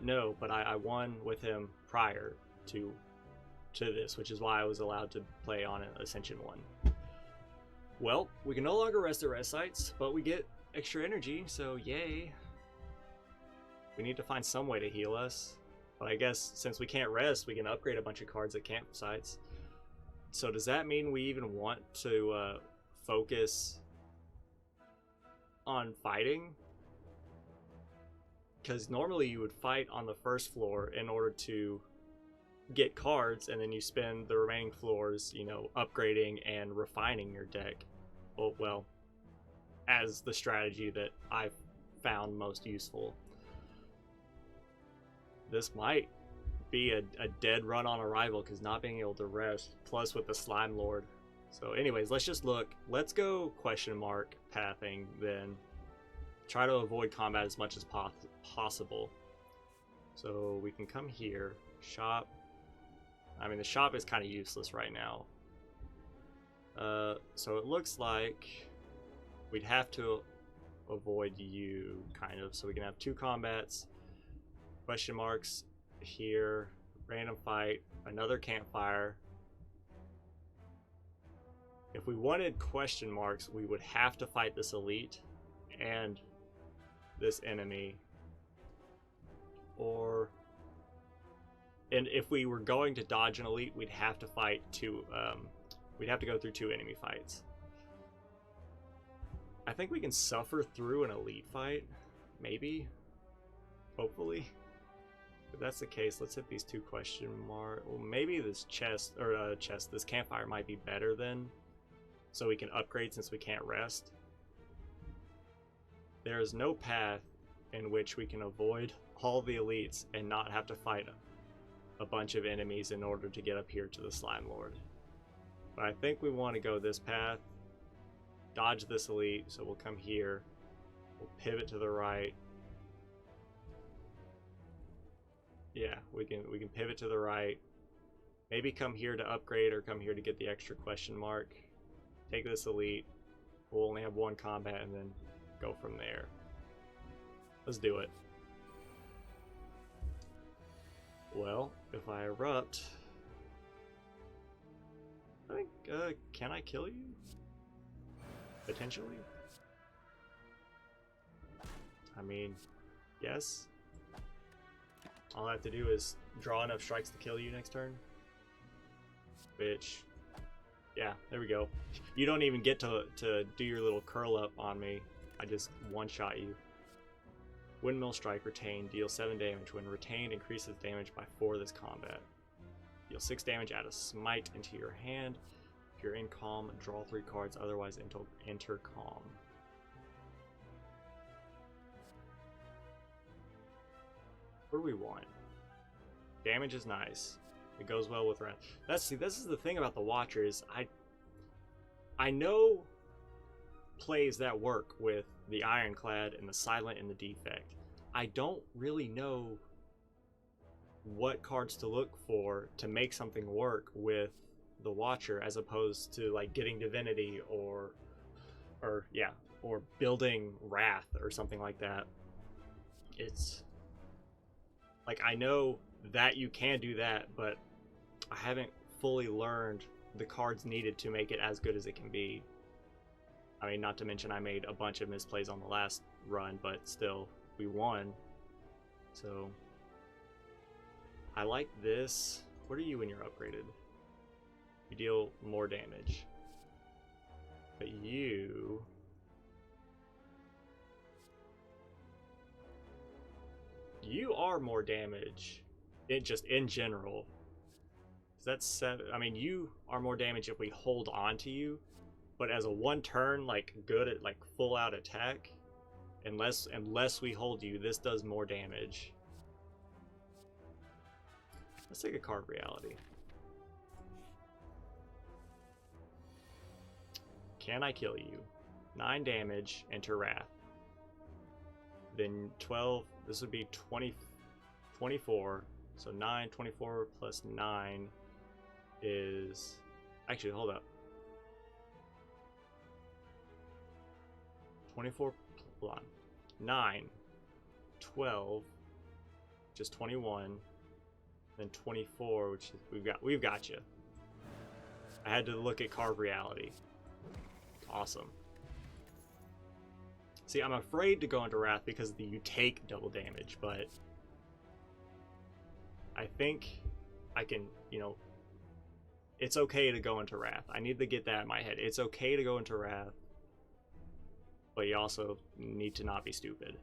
No, but I won with him prior to this, which is why I was allowed to play on Ascension 1. Well, we can no longer rest at rest sites, but we get extra energy, so yay. We need to find some way to heal us. But I guess since we can't rest, we can upgrade a bunch of cards at campsites. So does that mean we even want to focus on fighting? Because normally you would fight on the first floor in order to get cards, and then you spend the remaining floors, you know, upgrading and refining your deck. Well, as the strategy that I've found most useful. This might be a dead run on arrival because not being able to rest, plus with the Slime Lord. So anyways, let's just look. Let's go question mark pathing then. Try to avoid combat as much as possible. So we can come here, shop. I mean, the shop is kind of useless right now. So it looks like we'd have to avoid you, kind of. So we can have 2 combats, question marks here, random fight, another campfire. If we wanted question marks, we would have to fight this elite and this enemy, and if we were going to dodge an elite, we'd have to fight we'd have to go through 2 enemy fights. I think we can suffer through an elite fight, maybe, hopefully. If that's the case, let's hit these 2 question marks. Well, maybe this this campfire might be better then, so we can upgrade since we can't rest. There is no path in which we can avoid all the elites and not have to fight a bunch of enemies in order to get up here to the Slime Lord. But I think we want to go this path, dodge this elite, so we'll come here, we'll pivot to the right. Yeah, we can pivot to the right, maybe come here to upgrade or come here to get the extra question mark, take this elite, we'll only have 1 combat and then go from there. Let's do it. Well, if I erupt, I think, can I kill you? Potentially? I mean, yes. All I have to do is draw enough strikes to kill you next turn. Which, yeah, there we go. You don't even get to do your little curl up on me. I just one-shot you. Windmill Strike, retain, deal 7 damage. When retained, increases damage by 4 this combat. Deal 6 damage, add a smite into your hand. If you're in calm, draw 3 cards, otherwise enter calm. What do we want? Damage is nice. It goes well with Wrath. This is the thing about the Watchers. I know plays that work with the Ironclad and the Silent and the Defect. I don't really know what cards to look for to make something work with the Watcher, as opposed to like getting Divinity or building Wrath or something like that. It's like, I know that you can do that, but I haven't fully learned the cards needed to make it as good as it can be. I mean, not to mention I made a bunch of misplays on the last run, but still, we won. So, I like this. What are you when you're upgraded? You deal more damage. But you... You are more damage. Just in general. That's 7. I mean, you are more damage if we hold on to you. But as a one turn, like, good at, like, full out attack, unless we hold you, this does more damage. Let's take a card Reality. Can I kill you? 9 damage, enter Wrath. Then 12, this would be 24. So 9, 24 plus 9 is... Actually, hold up. 24, hold on. 9, 12, just 21, then 24, which is, we've got you. I had to look at Carve Reality. Awesome. See, I'm afraid to go into Wrath because you take double damage, but I think I can, you know, it's okay to go into Wrath. I need to get that in my head. It's okay to go into Wrath, but you also need to not be stupid.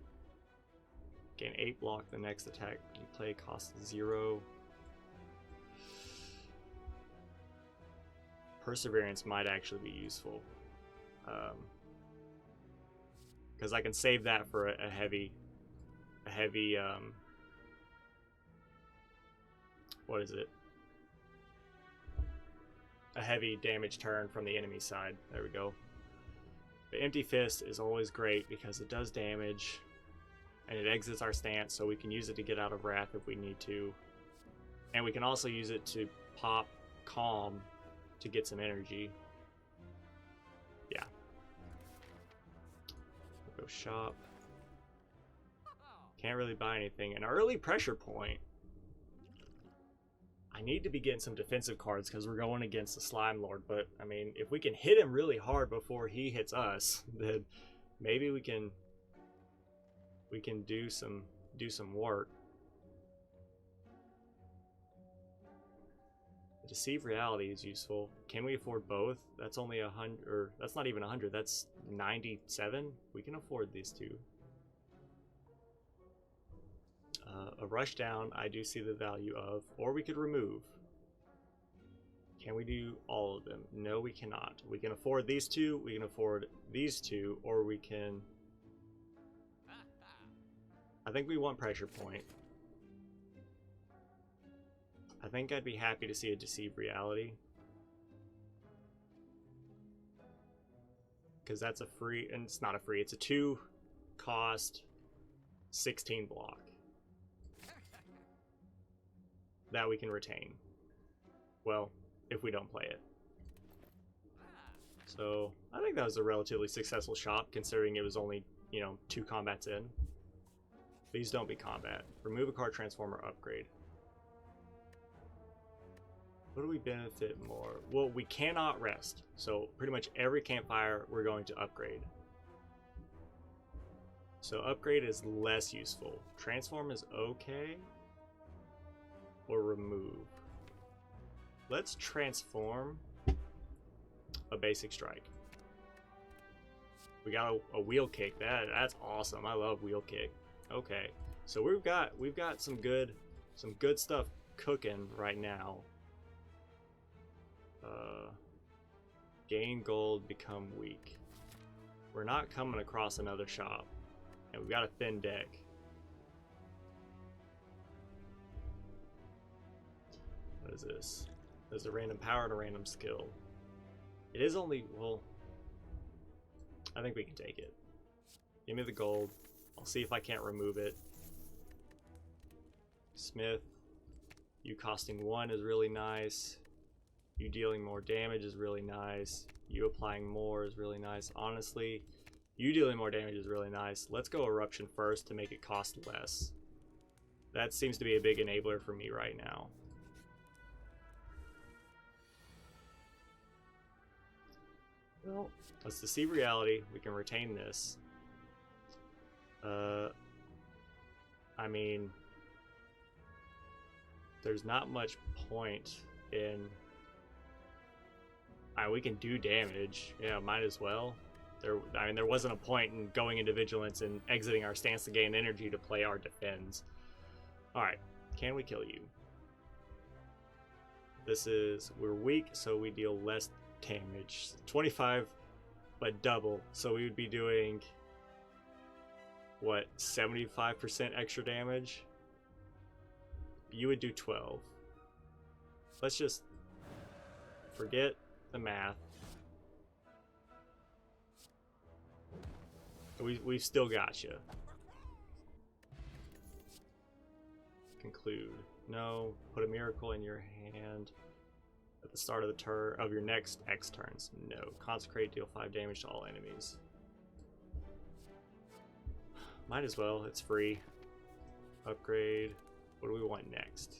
Gain 8 block, the next attack you play costs 0. Perseverance might actually be useful. Because I can save that for a heavy, what is it? A heavy damage turn from the enemy side. There we go. The Empty Fist is always great because it does damage, and it exits our stance, so we can use it to get out of Wrath if we need to. And we can also use it to pop Calm to get some energy. Yeah. We'll go shop. Can't really buy anything. An early pressure point. I need to be getting some defensive cards because we're going against the Slime Lord, but I mean, if we can hit him really hard before he hits us, then maybe we can do some work. Deceive Reality is useful. Can we afford both? That's only 100, or that's not even 100, that's 97. We can afford these two. A rush down, I do see the value of, or we could remove. Can we do all of them? No, we cannot. We can afford these two, we can afford these two, or we can... I think we want pressure point. I think I'd be happy to see a Deceive Reality. Because that's a free, and it's not a free, it's a 2 cost, 16 block. That we can retain. Well, if we don't play it. So, I think that was a relatively successful shop, considering it was only, you know, 2 combats in. Please don't be combat. Remove a card, transformer, upgrade. What do we benefit more? Well, we cannot rest. So, pretty much every campfire we're going to upgrade. So upgrade is less useful. Transform is okay. Or remove. Let's transform a basic strike. We got a wheel kick. That's awesome. I love wheel kick. Okay. So we've got some good stuff cooking right now. Gain gold, become weak. We're not coming across another shop. And we've got a thin deck. What is this? There's a random power and a random skill. It is only, well, I think we can take it. Give me the gold. I'll see if I can't remove it. Smith, you costing 1 is really nice. You dealing more damage is really nice. You applying more is really nice. Honestly, you dealing more damage is really nice. Let's go Eruption first to make it cost less. That seems to be a big enabler for me right now. Well, let's deceive reality. We can retain this. I mean, there's not much point in... we can do damage. Yeah, might as well. There wasn't a point in going into Vigilance and exiting our stance to gain energy to play our defends. Alright, can we kill you? We're weak, so we deal less damage. 25, but double. So we would be doing, what, 75% extra damage? You would do 12. Let's just forget the math. We've still got you. Conclude. No. Put a miracle in your hand at the start of the turn of your next X turns. No. Consecrate, deal 5 damage to all enemies. Might as well. It's free. Upgrade. What do we want next?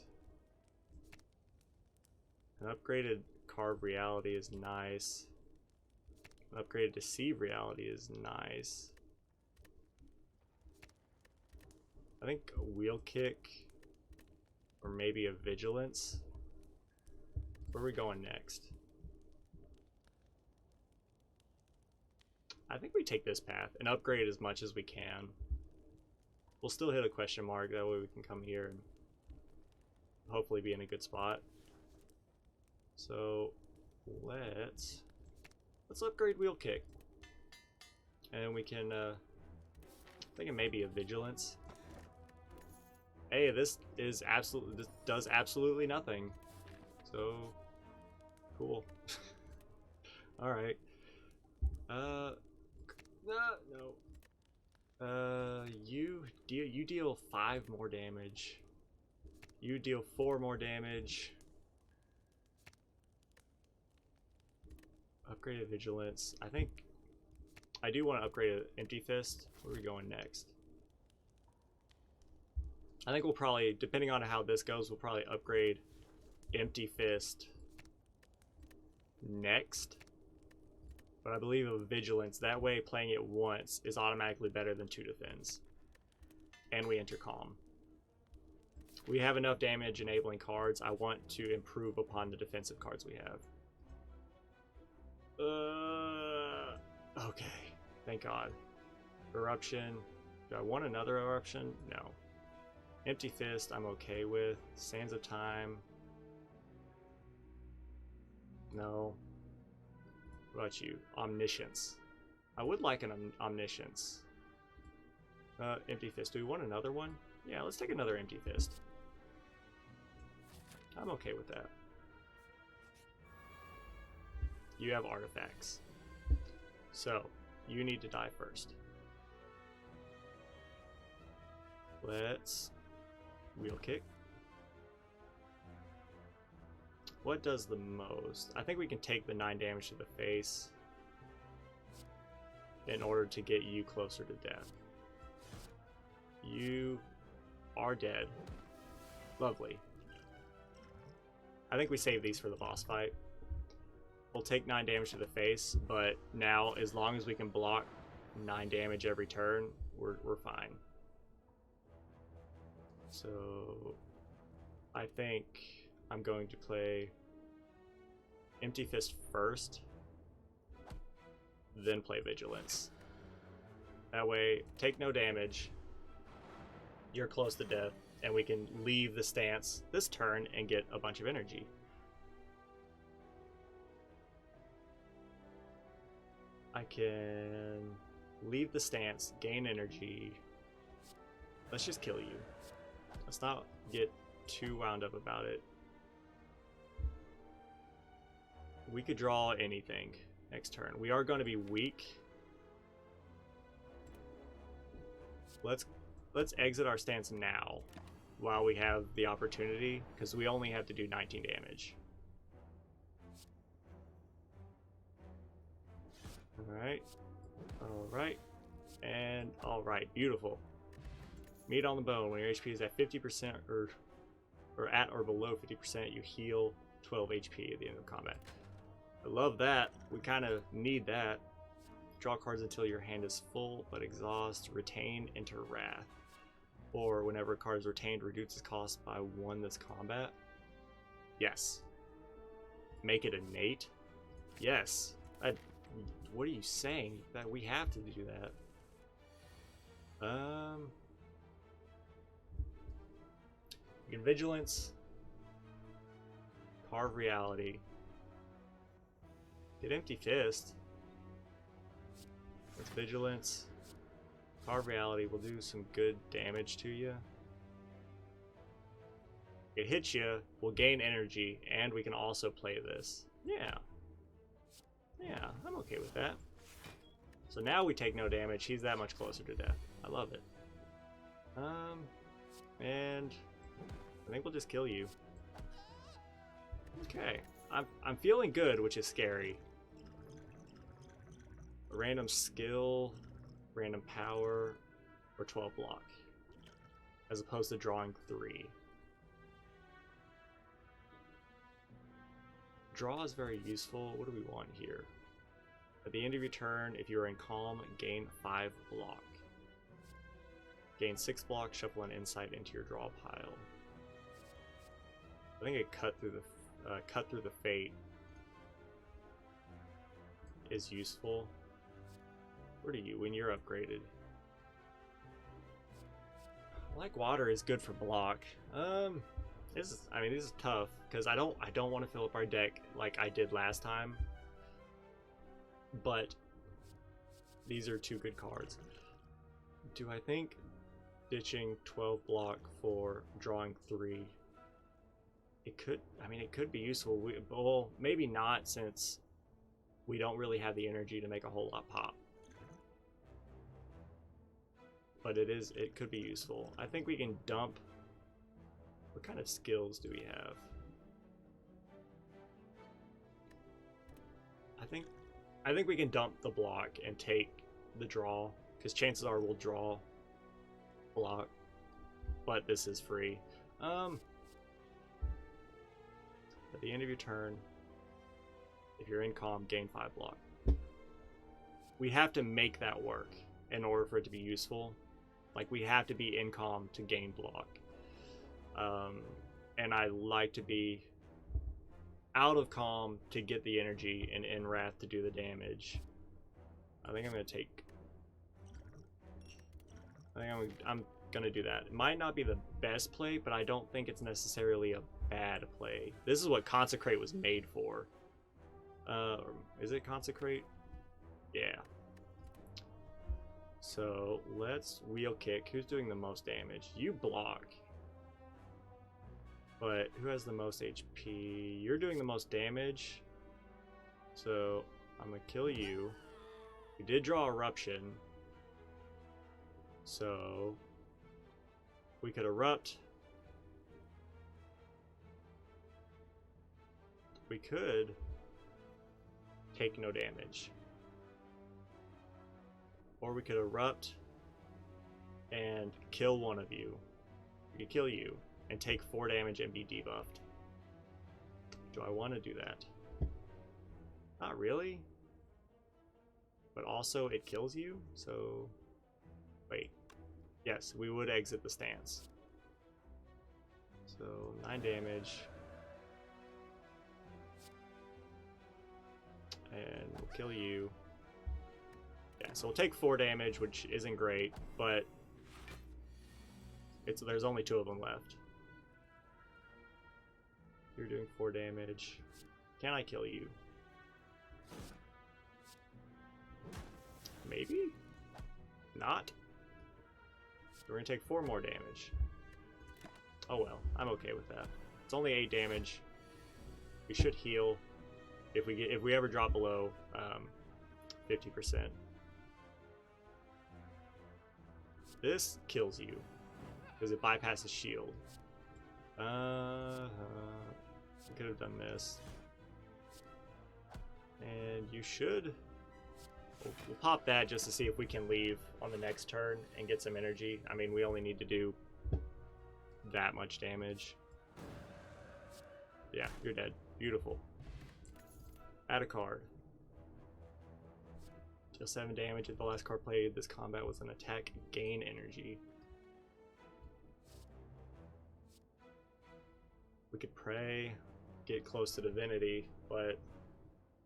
An upgraded Carve Reality is nice. An upgraded Deceive Reality is nice. I think a Wheel Kick or maybe a Vigilance. Where are we going next? I think we take this path and upgrade as much as we can. We'll still hit a question mark, that way we can come here and hopefully be in a good spot. So let's upgrade Wheel Kick. And we can thinking maybe a Vigilance. Hey, this does absolutely nothing. So cool. Alright. No. You deal 5 more damage. You deal 4 more damage. Upgraded Vigilance. I think I do want to upgrade an Empty Fist. Where are we going next? I think we'll probably, depending on how this goes, we'll probably upgrade Empty Fist next. But I believe a Vigilance, that way playing it once is automatically better than 2 defense. And we enter Calm. We have enough damage enabling cards. I want to improve upon the defensive cards we have. Okay. Thank God. Eruption. Do I want another Eruption? No. Empty Fist, I'm okay with. Sands of Time. No. What about you? Omniscience. I would like an Omniscience. Empty Fist. Do we want another one? Yeah, let's take another Empty Fist. I'm okay with that. You have artifacts. So, you need to die first. Let's Wheel Kick. What does the most? I think we can take the 9 damage to the face in order to get you closer to death. You are dead. Lovely. I think we save these for the boss fight. We'll take 9 damage to the face, but now as long as we can block 9 damage every turn, we're fine. So I think I'm going to play Empty Fist first, then play Vigilance. That way, take no damage, you're close to death, and we can leave the stance this turn and get a bunch of energy. I can leave the stance, gain energy. Let's just kill you. Let's not get too wound up about it. We could draw anything next turn. We are going to be weak. Let's exit our stance now while we have the opportunity, because we only have to do 19 damage. Alright. Alright. And alright. Beautiful. Meat on the bone. When your HP is at 50% or at or below 50%, you heal 12 HP at the end of combat. I love that. We kind of need that. Draw cards until your hand is full, but exhaust, retain, enter wrath. Or whenever a card is retained, reduce its cost by 1 this combat. Yes. Make it innate. Yes. What are you saying? That we have to do that. You can Vigilance. Carve Reality. Get Empty Fist. With Vigilance. Carve Reality will do some good damage to you. It hits you, we'll gain energy, and we can also play this. Yeah. Yeah, I'm okay with that. So now we take no damage, he's that much closer to death. I love it. And I think we'll just kill you. Okay. I'm feeling good, which is scary. A random skill, random power, or 12 block, as opposed to drawing 3. Draw is very useful. What do we want here? At the end of your turn, if you're in calm, gain 5 block. Gain 6 block, shuffle an insight into your draw pile. I think a cut through the fate is useful. Where do you when you're upgraded? Like water is good for block. This is tough because I don't want to fill up our deck like I did last time. But these are 2 good cards. Do I think ditching 12 block for drawing 3? It could be useful. Well, maybe not, since we don't really have the energy to make a whole lot pop. But it could be useful. I think we can dump. What kind of skills do we have? I think we can dump the block and take the draw, because chances are we'll draw block, but this is free. At the end of your turn, if you're in calm, gain 5 block. We have to make that work in order for it to be useful. Like, we have to be in calm to gain block. And I like to be out of calm to get the energy, and in wrath to do the damage. I think I'm gonna take. I'm gonna do that. It might not be the best play, but I don't think it's necessarily a bad play. This is what Consecrate was made for. Is it Consecrate? Yeah. So let's wheel kick. Who's doing the most damage? You block. But who has the most HP? You're doing the most damage. So I'm gonna kill you. You did draw Eruption. So we could erupt. We could take no damage. Or we could erupt and kill one of you. We could kill you and take 4 damage and be debuffed. Do I want to do that? Not really. but also it kills you. So, wait. Yes, we would exit the stance. So 9 damage. And we'll kill you. Yeah, so we'll take 4 damage, which isn't great, but there's only 2 of them left. You're doing 4 damage. Can I kill you? Maybe? Not? So we're gonna take 4 more damage. Oh well, I'm okay with that. It's only 8 damage. We should heal if we ever drop below 50%. This kills you because it bypasses shield. I could have done this. And you should. We'll pop that just to see if we can leave on the next turn and get some energy. I mean, we only need to do that much damage. Yeah, you're dead. Beautiful. Add a card. Deal 7 damage at the last card played. This combat was an attack. Gain energy. We could pray, get close to divinity, but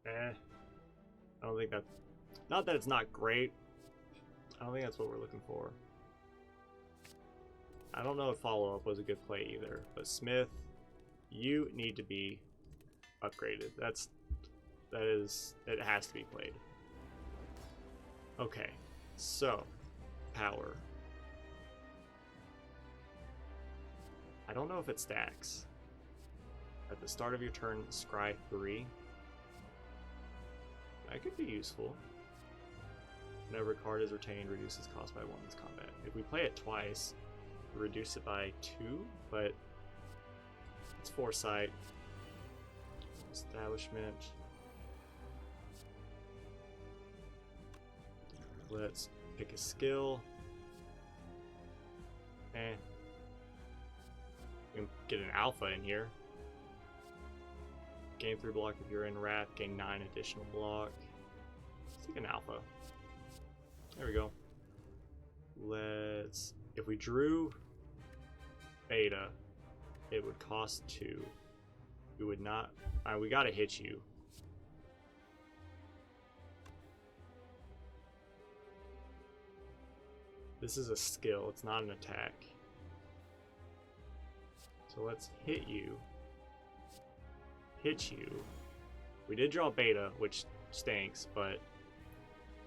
I don't think that's... Not that it's not great. I don't think that's what we're looking for. I don't know if follow-up was a good play either, but Smith, you need to be upgraded. It has to be played. Okay, so power. I don't know if it stacks. At the start of your turn, scry 3. That could be useful. Whenever a card is retained, reduces cost by 1 in this combat. If we play it twice, we reduce it by 2, but it's foresight. Establishment. Let's pick a skill. We can get an alpha in here. Gain 3 block if you're in Wrath, gain 9 additional block. Let's take an alpha. There we go. If we drew beta, it would cost 2. We would not, we gotta hit you. This is a skill, it's not an attack. So let's hit you. Hit you. We did draw beta, which stinks, but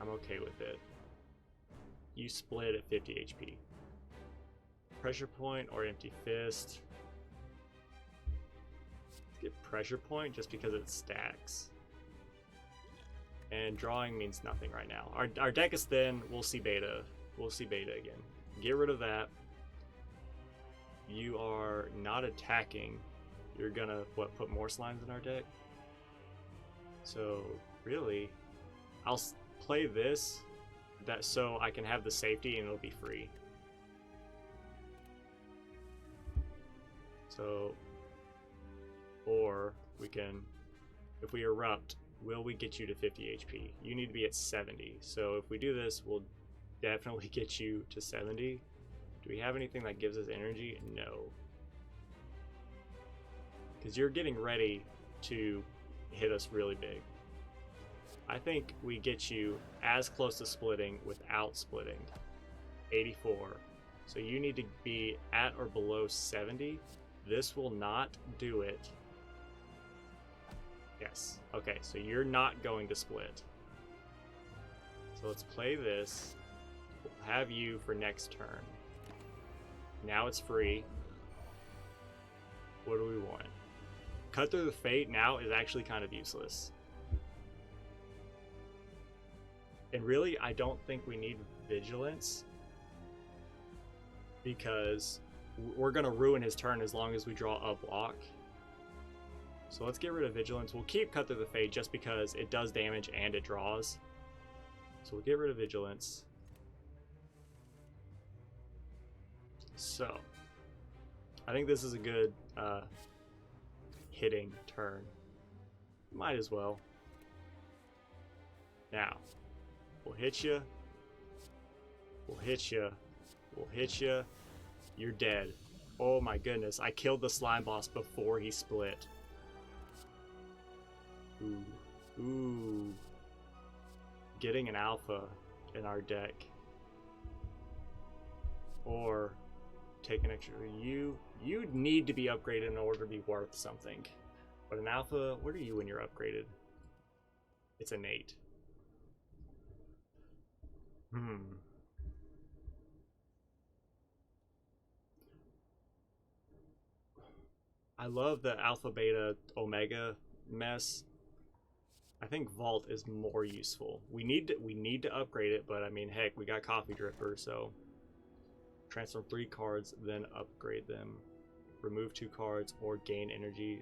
I'm okay with it. You split at 50 HP. Pressure point or empty fist. Let's get pressure point just because it stacks. And drawing means nothing right now. Our deck is thin. We'll see beta. We'll see beta again. Get rid of that. You are not attacking. You're gonna put more slimes in our deck. So really, I'll play this so I can have the safety and it'll be free. So, or we can, if we erupt, will we get you to 50 HP? You need to be at 70. So if we do this, we'll definitely get you to 70. Do we have anything that gives us energy? No. Because you're getting ready to hit us really big. I think we get you as close to splitting without splitting. 84. So you need to be at or below 70. This will not do it. Yes. Okay, so you're not going to split. So let's play this. We'll have you for next turn. Now it's free. What do we want? Cut through the fate now is actually kind of useless. And really, I don't think we need vigilance because we're going to ruin his turn as long as we draw a block. So let's get rid of vigilance. We'll keep cut through the fate just because it does damage and it draws. So we'll get rid of vigilance. So I think this is a good hitting turn. Might as well. Now, We'll hit you. We'll hit you. We'll hit you. You're dead. Oh my goodness. I killed the slime boss before he split. Ooh. Ooh. Getting an alpha in our deck. Or take an extra. You need to be upgraded in order to be worth something. But an alpha, what are you when you're upgraded? It's an 8. I love the alpha, beta, omega mess. I think Vault is more useful. We need to upgrade it, but I mean, heck, we got Coffee Dripper, so transform 3 cards, then upgrade them. Remove 2 cards or gain energy.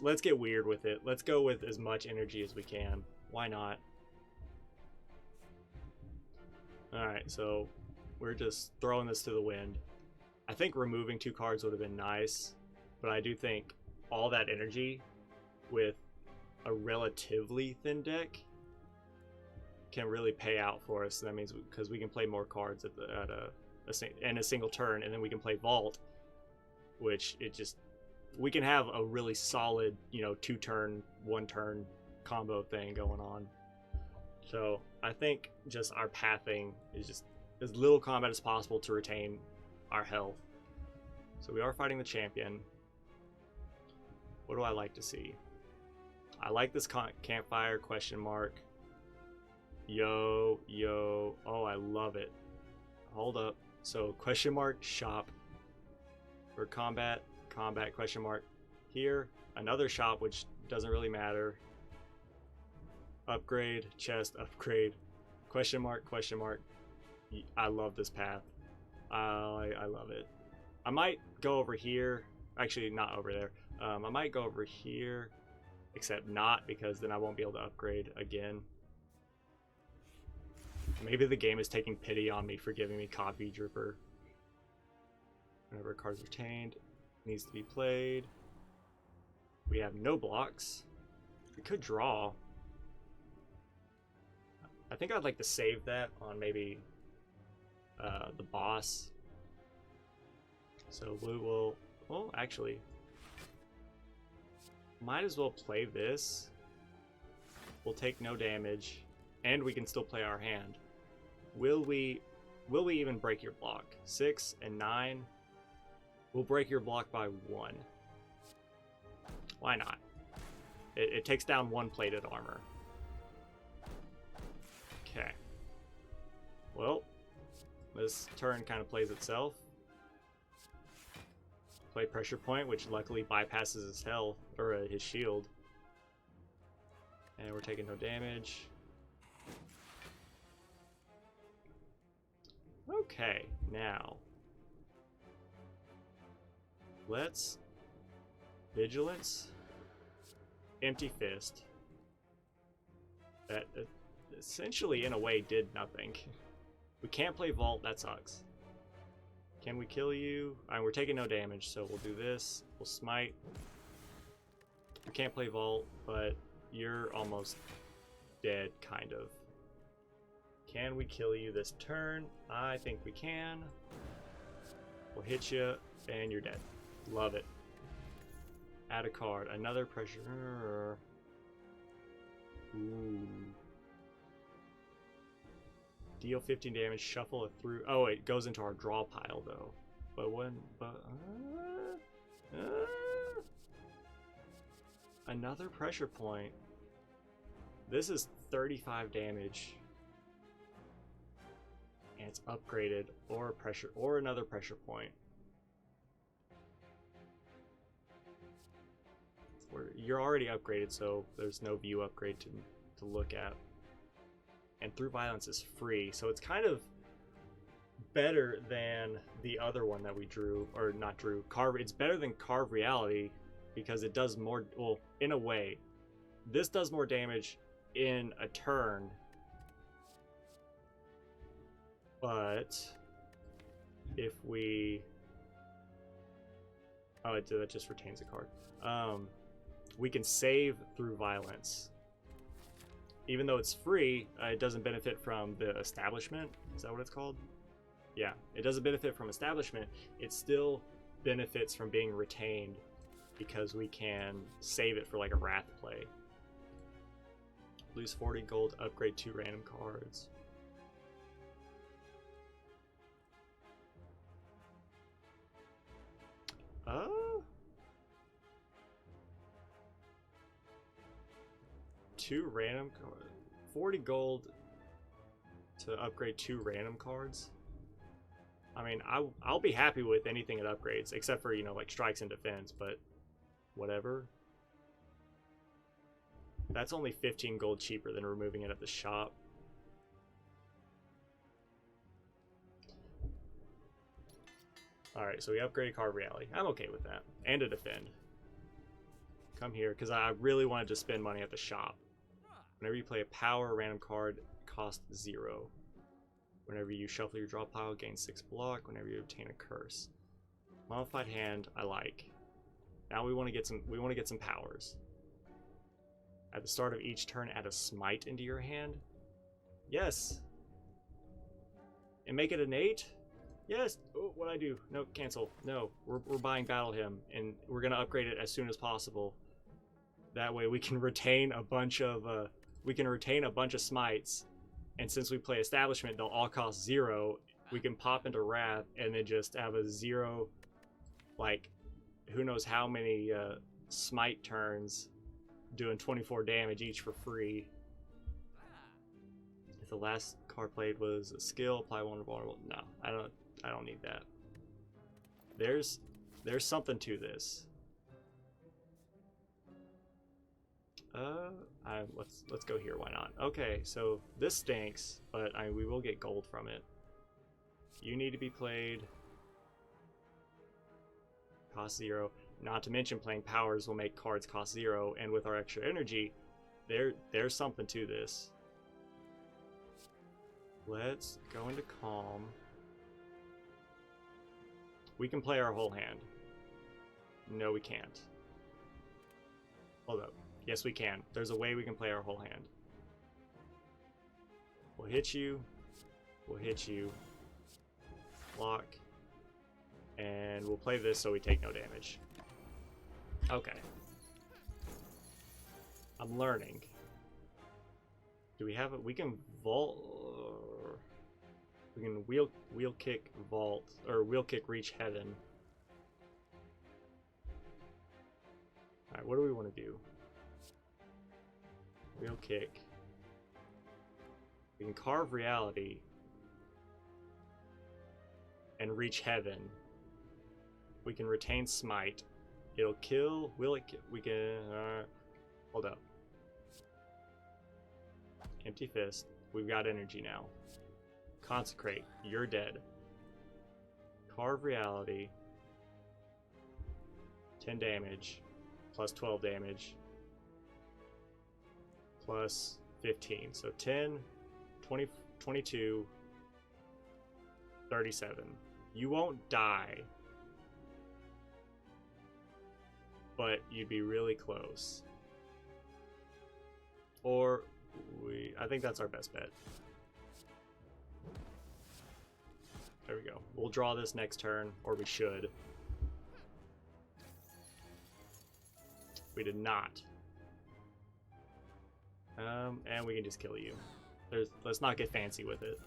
Let's get weird with it. Let's go with as much energy as we can. Why not? Alright, so we're just throwing this to the wind. I think removing 2 cards would have been nice, but I do think all that energy with a relatively thin deck can really pay out for us. That means because we can play more cards in a single turn, and then we can play Vault, which we can have a really solid, 2-turn, 1-turn combo thing going on. So I think just our pathing is just as little combat as possible to retain our health. So we are fighting the champion. What do I like to see? I like this campfire question mark. Yo, oh, I love it. Hold up. So question mark shop for combat question mark. Here, another shop, which doesn't really matter. Upgrade, chest, upgrade, question mark. I love this path. I love it. I might go over here. Actually, not over there. I might go over here, except not, because then I won't be able to upgrade again. Maybe the game is taking pity on me for giving me Coffee Dripper. Whenever a card's retained, needs to be played. We have no blocks. We could draw. I think I'd like to save that on maybe the boss. So we will, well, actually, might as well play this. We'll take no damage, and we can still play our hand. Will we even break your block? 6 and 9. We'll break your block by 1. Why not? It takes down 1 plated armor. Okay. Well, this turn kind of plays itself. Play pressure point, which luckily bypasses his health, or his shield. And we're taking no damage. Okay, now let's Vigilance, Empty Fist. That essentially, in a way, did nothing. We can't play Vault, that sucks. Can we kill you? We're taking no damage, so we'll do this. We'll smite. We can't play Vault, but you're almost dead, kind of. Can we kill you this turn? I think we can. We'll hit you, and you're dead. Love it. Add a card. Another pressure. Ooh. Deal 15 damage, shuffle it through. Oh, it goes into our draw pile, though. Another pressure point. This is 35 damage. And it's upgraded, or another pressure point. You're already upgraded, so there's no view upgrade to look at. And Through Violence is free, so it's kind of better than the other one that we drew, or not drew, Carve. It's better than Carve Reality because it does more, well, in a way. This does more damage in a turn, but if we, that just retains a card. We can save Through Violence. even though it's free, it doesn't benefit from the establishment. Is that what it's called? Yeah, it doesn't benefit from establishment. It still benefits from being retained because we can save it for like a Wrath play. Lose 40 gold, upgrade 2 random cards. Two random cards. 40 gold to upgrade 2 random cards. I mean, I'll be happy with anything it upgrades, except for, you know, like strikes and defense, but whatever. That's only 15 gold cheaper than removing it at the shop. Alright, so we upgraded card reality. I'm okay with that. And a defend. Come here, because I really wanted to spend money at the shop. Whenever you play a power random card, cost 0. Whenever you shuffle your draw pile, gain 6 block. Whenever you obtain a curse. Modified hand, I like. Now we want to get some powers. At the start of each turn, add a smite into your hand. Yes. And make it an 8. Yes. Oh, what'd I do? No, cancel. No, we're buying Battle Hymn, and we're gonna upgrade it as soon as possible. That way we can retain a bunch of smites, and since we play Establishment, they'll all cost 0. We can pop into Wrath and then just have a 0, like, who knows how many smite turns, doing 24 damage each for free. If the last card played was a skill, apply one vulnerable. No, I don't need that. There's something to this. Let's go here. Why not? Okay, so this stinks, but we will get gold from it. You need to be played. Cost 0. Not to mention playing powers will make cards cost 0, and with our extra energy, there's something to this. Let's go into Calm. We can play our whole hand. No, we can't. Hold up. Yes, we can. There's a way we can play our whole hand. We'll hit you. We'll hit you. Block. And we'll play this so we take no damage. Okay. I'm learning. Do we have it? We can vault. We can wheel kick vault, or wheel kick reach heaven. Alright, what do we want to do? Wheel kick. We can carve reality and reach heaven. We can retain smite. It'll kill. Will it kill? We can. Hold up. Empty fist. We've got energy now. Consecrate. You're dead. Carve reality. 10 damage. Plus 12 damage. Plus 15. So 10, 20, 22, 37. You won't die. But you'd be really close. Or I think that's our best bet. There we go. We'll draw this next turn, or we should. We did not. And we can just kill you. Let's not get fancy with it.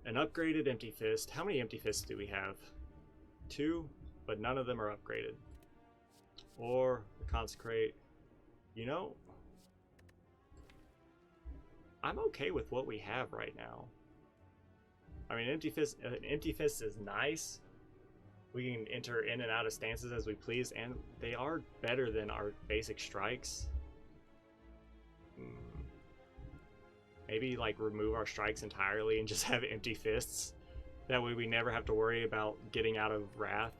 An upgraded Empty Fist. How many Empty Fists do we have? 2, but none of them are upgraded. Or Consecrate. You know, I'm okay with what we have right now. I mean, Empty Fist is nice. We can enter in and out of stances as we please, and they are better than our basic strikes. Maybe like remove our strikes entirely and just have Empty Fists. That way we never have to worry about getting out of Wrath.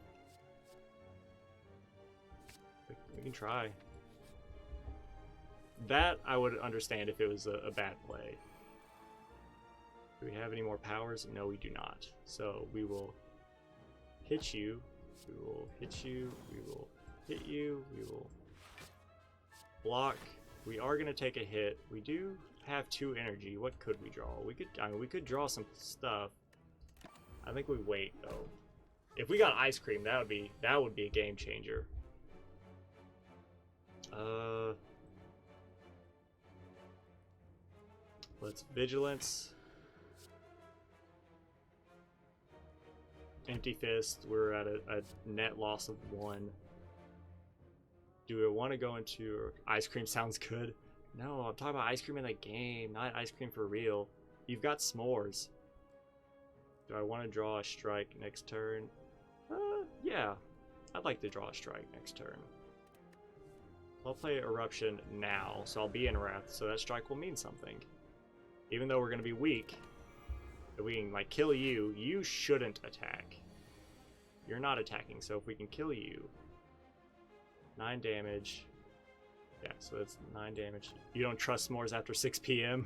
We can try. That I would understand if it was a bad play. Do we have any more powers? No, we do not. So we will hit you. We will hit you. We will hit you. We will block. We are gonna take a hit. We do have 2 energy. What could we draw? We could draw some stuff. I think we wait though. If we got ice cream, that would be a game changer. Let's vigilance. Empty fist. We're at a net loss of 1. Do we want to go into ice cream? Sounds good. No, I'm talking about ice cream in the game, not ice cream for real. You've got s'mores. Do I want to draw a strike next turn? Yeah. I'd like to draw a strike next turn. I'll play Eruption now, so I'll be in Wrath, so that strike will mean something. Even though we're going to be weak, if we can, like, kill you, you shouldn't attack. You're not attacking, so if we can kill you... 9 damage. Yeah, so that's 9 damage. You don't trust s'mores after 6 p.m.?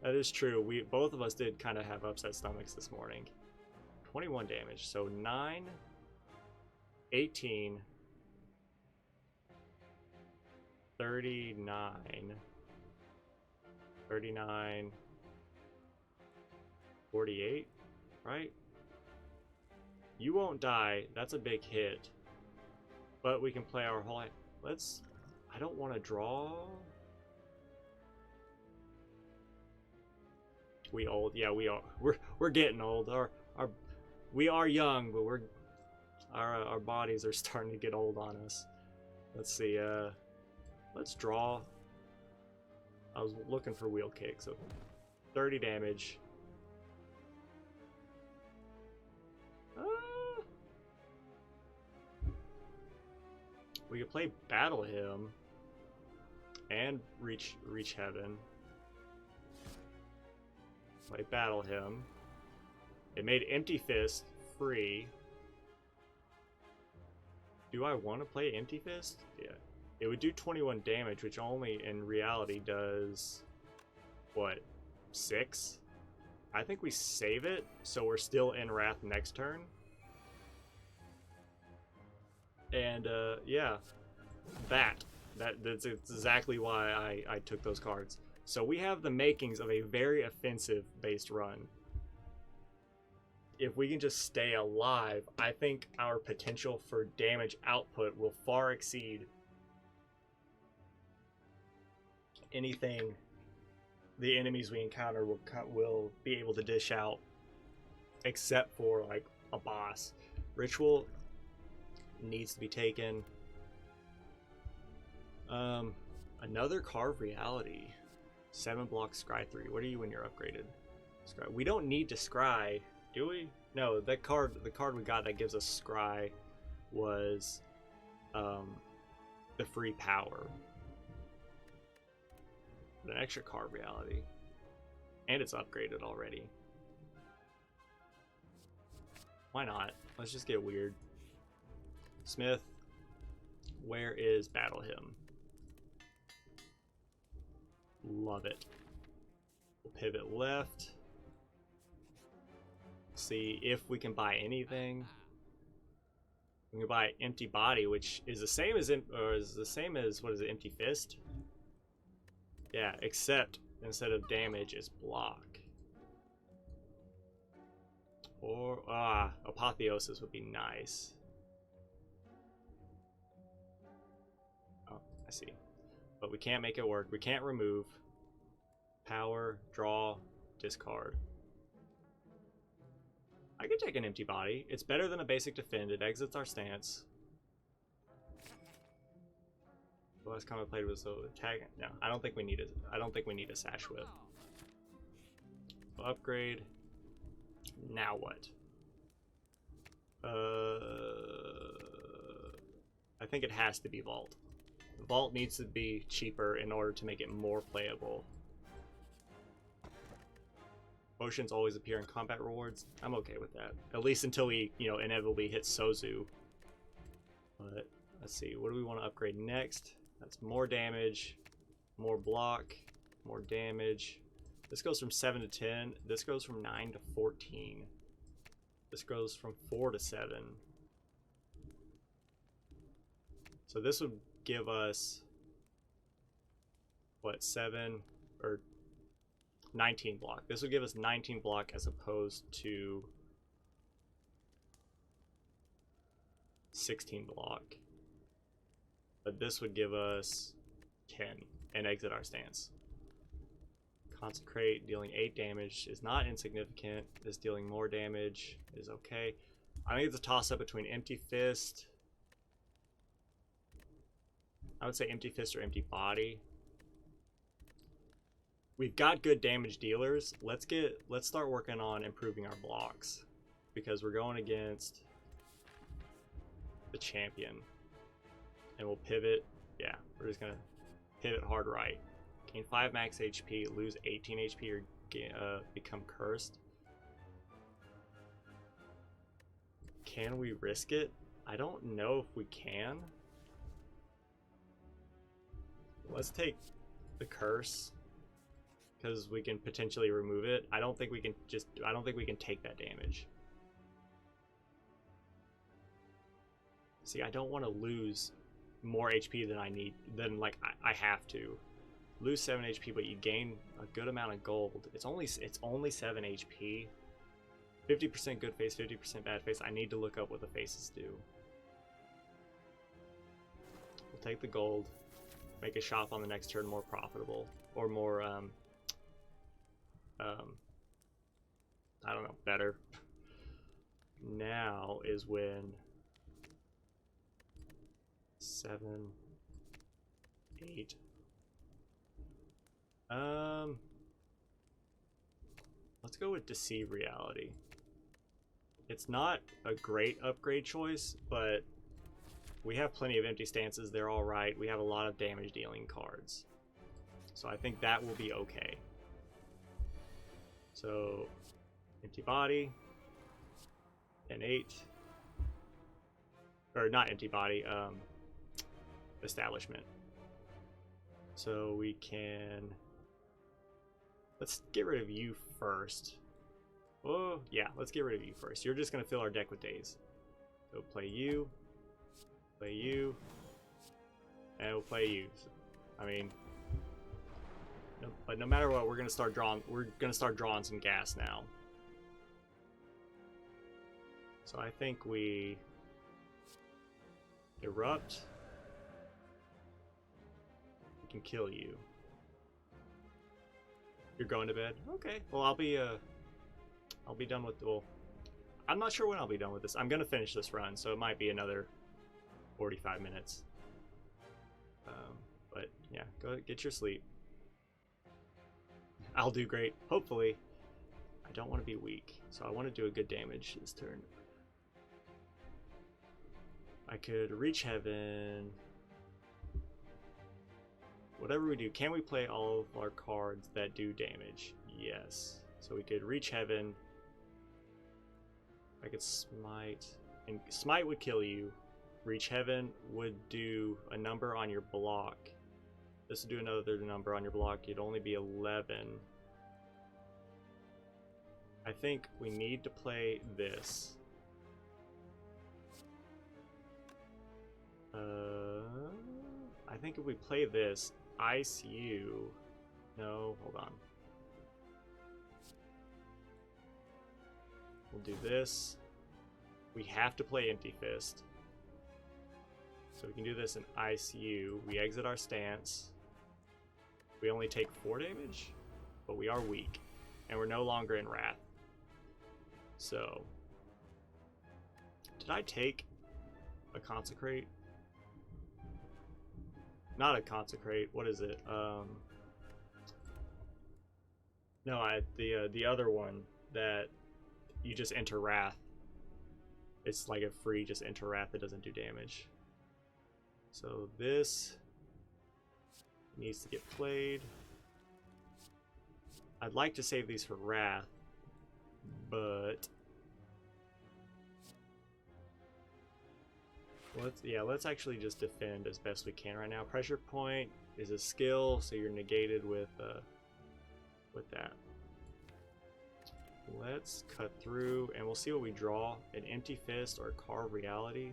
That is true. Both of us did kind of have upset stomachs this morning. 21 damage. So 9, 18, 39, 39, 48, right? You won't die. That's a big hit. But we can play our whole... I don't want to draw... We old? Yeah, we are. We're getting old. We are young, but our bodies are starting to get old on us. Let's see. Let's draw. I was looking for wheel kick, so 30 damage. We could play Battle Him and reach Heaven. Play Battle Him. It made Empty Fist free. Do I want to play Empty Fist? Yeah. It would do 21 damage, which only in reality does... what? 6? I think we save it, so we're still in Wrath next turn. And, yeah. That's exactly why I took those cards. So we have the makings of a very offensive-based run. If we can just stay alive, I think our potential for damage output will far exceed anything the enemies we encounter will be able to dish out, except for, like, a boss. Ritual needs to be taken. Another Carve Reality. 7 block Scry 3. What are you when you're upgraded? Scry. We don't need to Scry, do we? No, the card we got that gives us Scry was the free power. An extra Carve Reality. And it's upgraded already. Why not? Let's just get weird. Smith, where is Battle Him? Love it. We'll pivot left. See if we can buy anything. We can buy Empty Body, which is the same as what is it, Empty Fist? Yeah, except instead of damage, it's block. Or Apotheosis would be nice. Oh, I see. But we can't make it work. We can't remove. Power, draw, discard. I could take an Empty Body. It's better than a basic defend. It exits our stance. The last comment I played was attack. No, I don't think we need it. I don't think we need a Sash Whip. We'll upgrade. Now what? I think it has to be Vault. Vault needs to be cheaper in order to make it more playable. Potions always appear in combat rewards. I'm okay with that. At least until we, inevitably hit Sozu. But let's see, what do we want to upgrade next? That's more damage, more block, more damage. This goes from 7 to 10. This goes from 9 to 14. This goes from 4 to 7. So this would give us what, 7 or 19 block. This would give us 19 block as opposed to 16 block. But this would give us 10 and exit our stance. Consecrate, dealing 8 damage is not insignificant. This dealing more damage is okay. I think it's a toss up between Empty Fist. I would say Empty Fist or Empty Body. We've got good damage dealers. Let's start working on improving our blocks, because we're going against the champion. And we'll pivot. Yeah, we're just gonna pivot hard right. Gain 5 max HP, lose 18 HP, or become cursed. Can we risk it? I don't know if we can. Let's take the curse, because we can potentially remove it. I don't think we can take that damage. See, I don't want to lose more HP than I have to. Lose 7 HP, but you gain a good amount of gold. It's only 7 HP. 50% good face, 50% bad face. I need to look up what the faces do. We'll take the gold. Make a shop on the next turn more profitable, or more I don't know, better. Now is when 7, 8. Let's go with Deceive Reality. It's not a great upgrade choice, but we have plenty of empty stances. They're all right. We have a lot of damage dealing cards, so I think that will be okay. So, Empty Body, and 8, or not Empty Body, Establishment. So we can, let's get rid of you first. Oh yeah, let's get rid of you first. You're just gonna fill our deck with days. So play you, and we'll play you. I mean, no, but no matter what, we're gonna start drawing some gas now. So I think we erupt. We can kill you. You're going to bed? Okay. Well, I'll be done with, well, I'm not sure when I'll be done with this. I'm gonna finish this run, so it might be another 45 minutes. But yeah, go get your sleep. I'll do great, hopefully. I don't want to be weak, so I want to do a good damage this turn. I could reach heaven. Whatever we do, can we play all of our cards that do damage? Yes. So we could reach heaven. I could smite, and smite would kill you. Reach heaven would do a number on your block. This would do another number on your block. You'd only be 11. I think we need to play this. I think if we play this, ice you. No, hold on. We'll do this. We have to play Empty Fist. So we can do this in ice you. We exit our stance. We only take 4 damage, but we are weak. And we're no longer in Wrath. So, did I take a Consecrate? Not a Consecrate. What is it? No, the other one that you just enter Wrath. It's like a free just enter Wrath that doesn't do damage. So this needs to get played. I'd like to save these for Wrath, but let's actually just defend as best we can right now. Pressure Point is a skill, so you're negated with that. Let's cut through and we'll see what we draw. An Empty Fist or Carve Reality.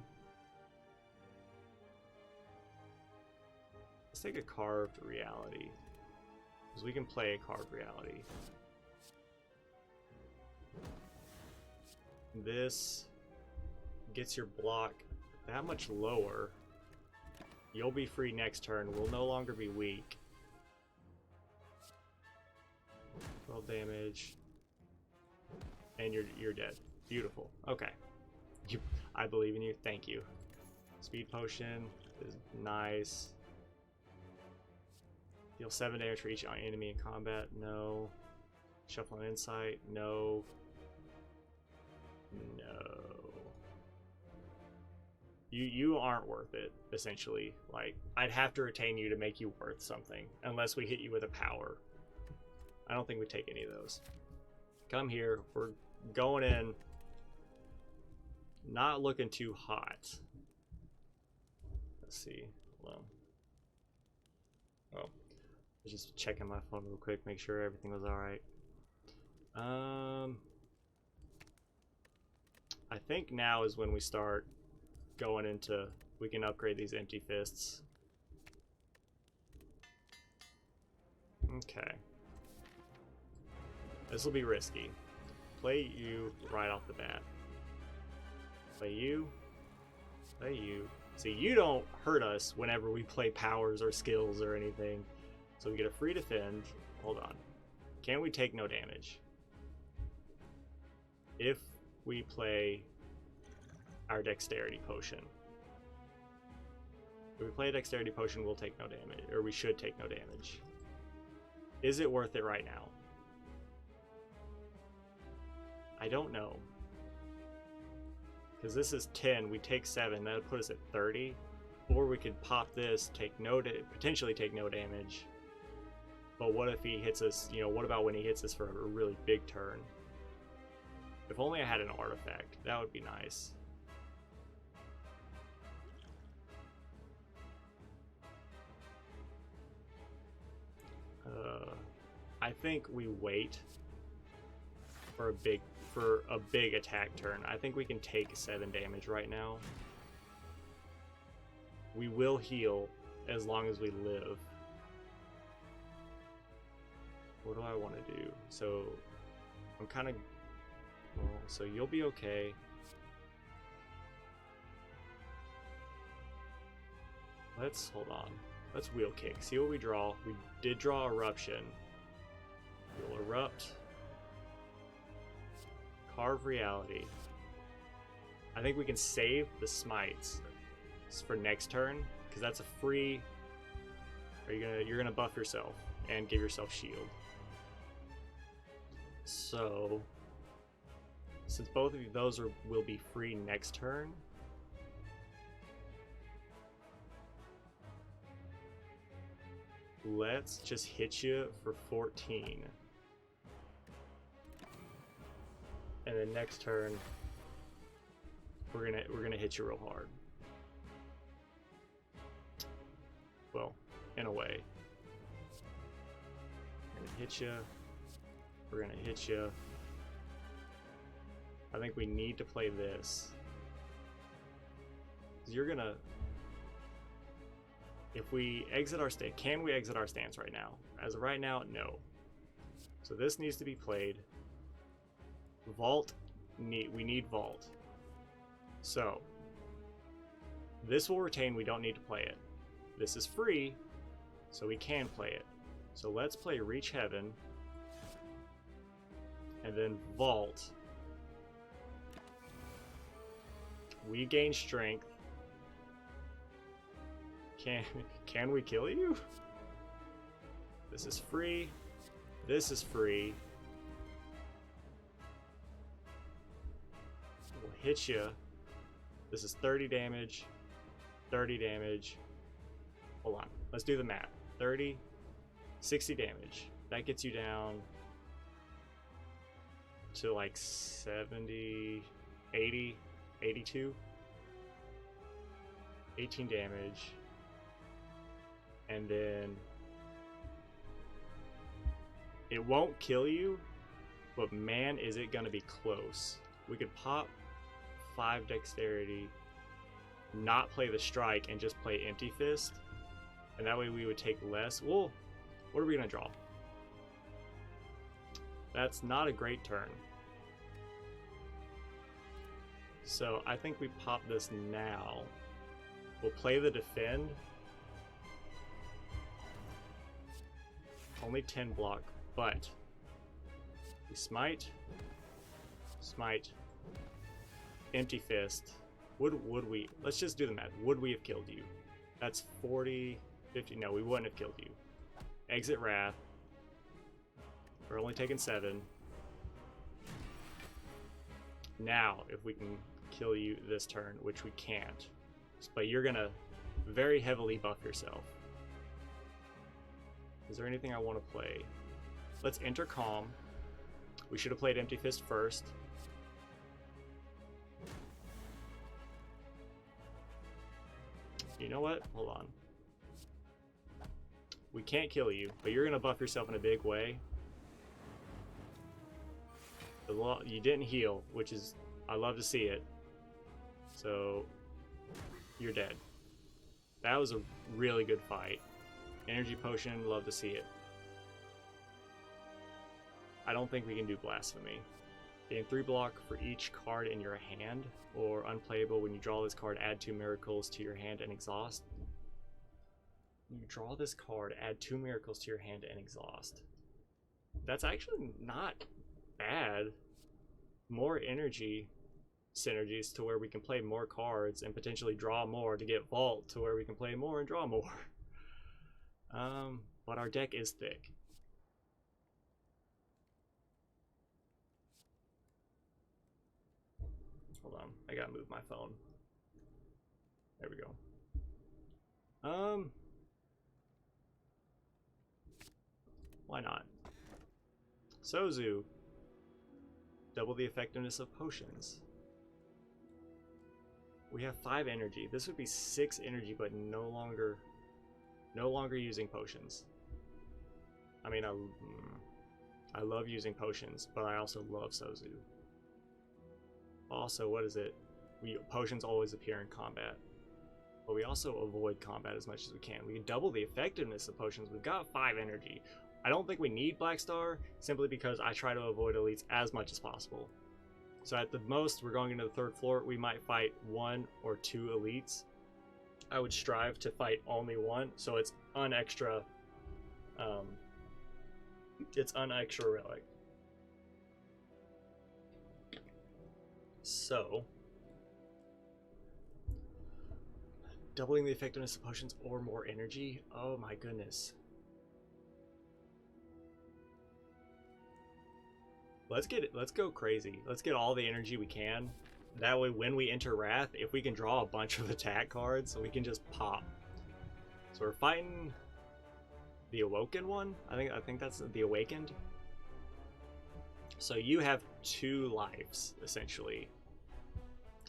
Let's take a Carved Reality. Because we can play a Carved Reality. This gets your block that much lower. You'll be free next turn. We'll no longer be weak. 12 damage. And you're dead. Beautiful. Okay. I believe in you. Thank you. Speed potion is nice. Deal 7 damage for each enemy in combat. No. Shuffle and insight. No. No. You aren't worth it, essentially. Like, I'd have to retain you to make you worth something. Unless we hit you with a power. I don't think we take any of those. Come here. We're going in. Not looking too hot. Let's see. Hold on. Oh. Just checking my phone real quick, make sure everything was alright. I think now is when we start going into, we can upgrade these empty fists. Okay. This will be risky. Play you right off the bat. Play you. Play you. See, you don't hurt us whenever we play powers or skills or anything. So we get a free defend. Hold on. Can we take no damage? If we play our dexterity potion. If we play a dexterity potion, we'll take no damage. Or we should take no damage. Is it worth it right now? I don't know. Because this is 10, we take 7, that would put us at 30. Or we could pop this, potentially take no damage. But what if he hits us, you know, what about when he hits us for a really big turn? If only I had an artifact, that would be nice. I think we wait for a big attack turn. I think we can take 7 damage right now. We will heal as long as we live. What do I want to do? So I'm kind of, well, so you'll be okay. Let's hold on. Let's wheel kick. See what we draw. We did draw eruption. We'll erupt. Carve reality. I think we can save the smites for next turn because that's a free. You're gonna buff yourself and give yourself shield. So since both of those will be free next turn, let's just hit you for 14. And then next turn, we're gonna hit you real hard. Well, in a way. We're gonna hit you. We're gonna hit you. I think we need to play this. 'Cause you're gonna. If we exit our stance, can we exit our stance right now? As of right now, no. So this needs to be played. Vault, we need vault. So this will retain, we don't need to play it. This is free, so we can play it. So let's play Reach Heaven, and then Vault. We gain strength. Can we kill you? This is free. This is free. We'll hit you. This is 30 damage. 30 damage. Hold on. Let's do the math. 30, 60 damage. That gets you down to like 70, 80, 82. 18 damage. And then it won't kill you, but man, is it gonna be close. We could pop 5 dexterity, not play the strike, and just play empty fist, and that way we would take less. Well, what are we gonna draw? That's not a great turn. So I think we pop this now. We'll play the defend. Only 10 block, but we smite, empty fist. Would we? Let's just do the math. Would we have killed you? That's 40, 50. No, we wouldn't have killed you. Exit wrath. We're only taking 7. Now, if we can kill you this turn, which we can't, but you're gonna very heavily buff yourself. Is there anything I want to play? Let's enter Calm. We should have played Empty Fist first. You know what? Hold on. We can't kill you, but you're gonna buff yourself in a big way. You didn't heal, which is, I love to see it. So, you're dead. That was a really good fight. Energy potion, love to see it. I don't think we can do Blasphemy. Gain 3 block for each card in your hand, or unplayable when you draw this card, add 2 miracles to your hand and exhaust. You draw this card, add 2 miracles to your hand and exhaust. That's actually not bad. More energy synergies to where we can play more cards and potentially draw more to get vault to where we can play more and draw more. But our deck is thick. Hold on, I gotta move my phone. There we go. Why not? Sozu. Double the effectiveness of potions. We have 5 energy. This would be 6 energy, but no longer using potions. I mean, I love using potions, but I also love Sozu. Also, what is it? Potions always appear in combat, but we also avoid combat as much as we can. We can double the effectiveness of potions. We've got 5 energy. I don't think we need Black Star, simply because I try to avoid elites as much as possible. So at the most, we're going into the 3rd floor. We might fight 1 or 2 elites. I would strive to fight only 1, so it's unextra. It's unextra relic. So, doubling the effectiveness of potions or more energy. Oh my goodness. Let's go crazy. Let's get all the energy we can. That way when we enter Wrath, if we can draw a bunch of attack cards, we can just pop. So we're fighting the Awoken one. I think that's the Awakened. So you have 2 lives, essentially.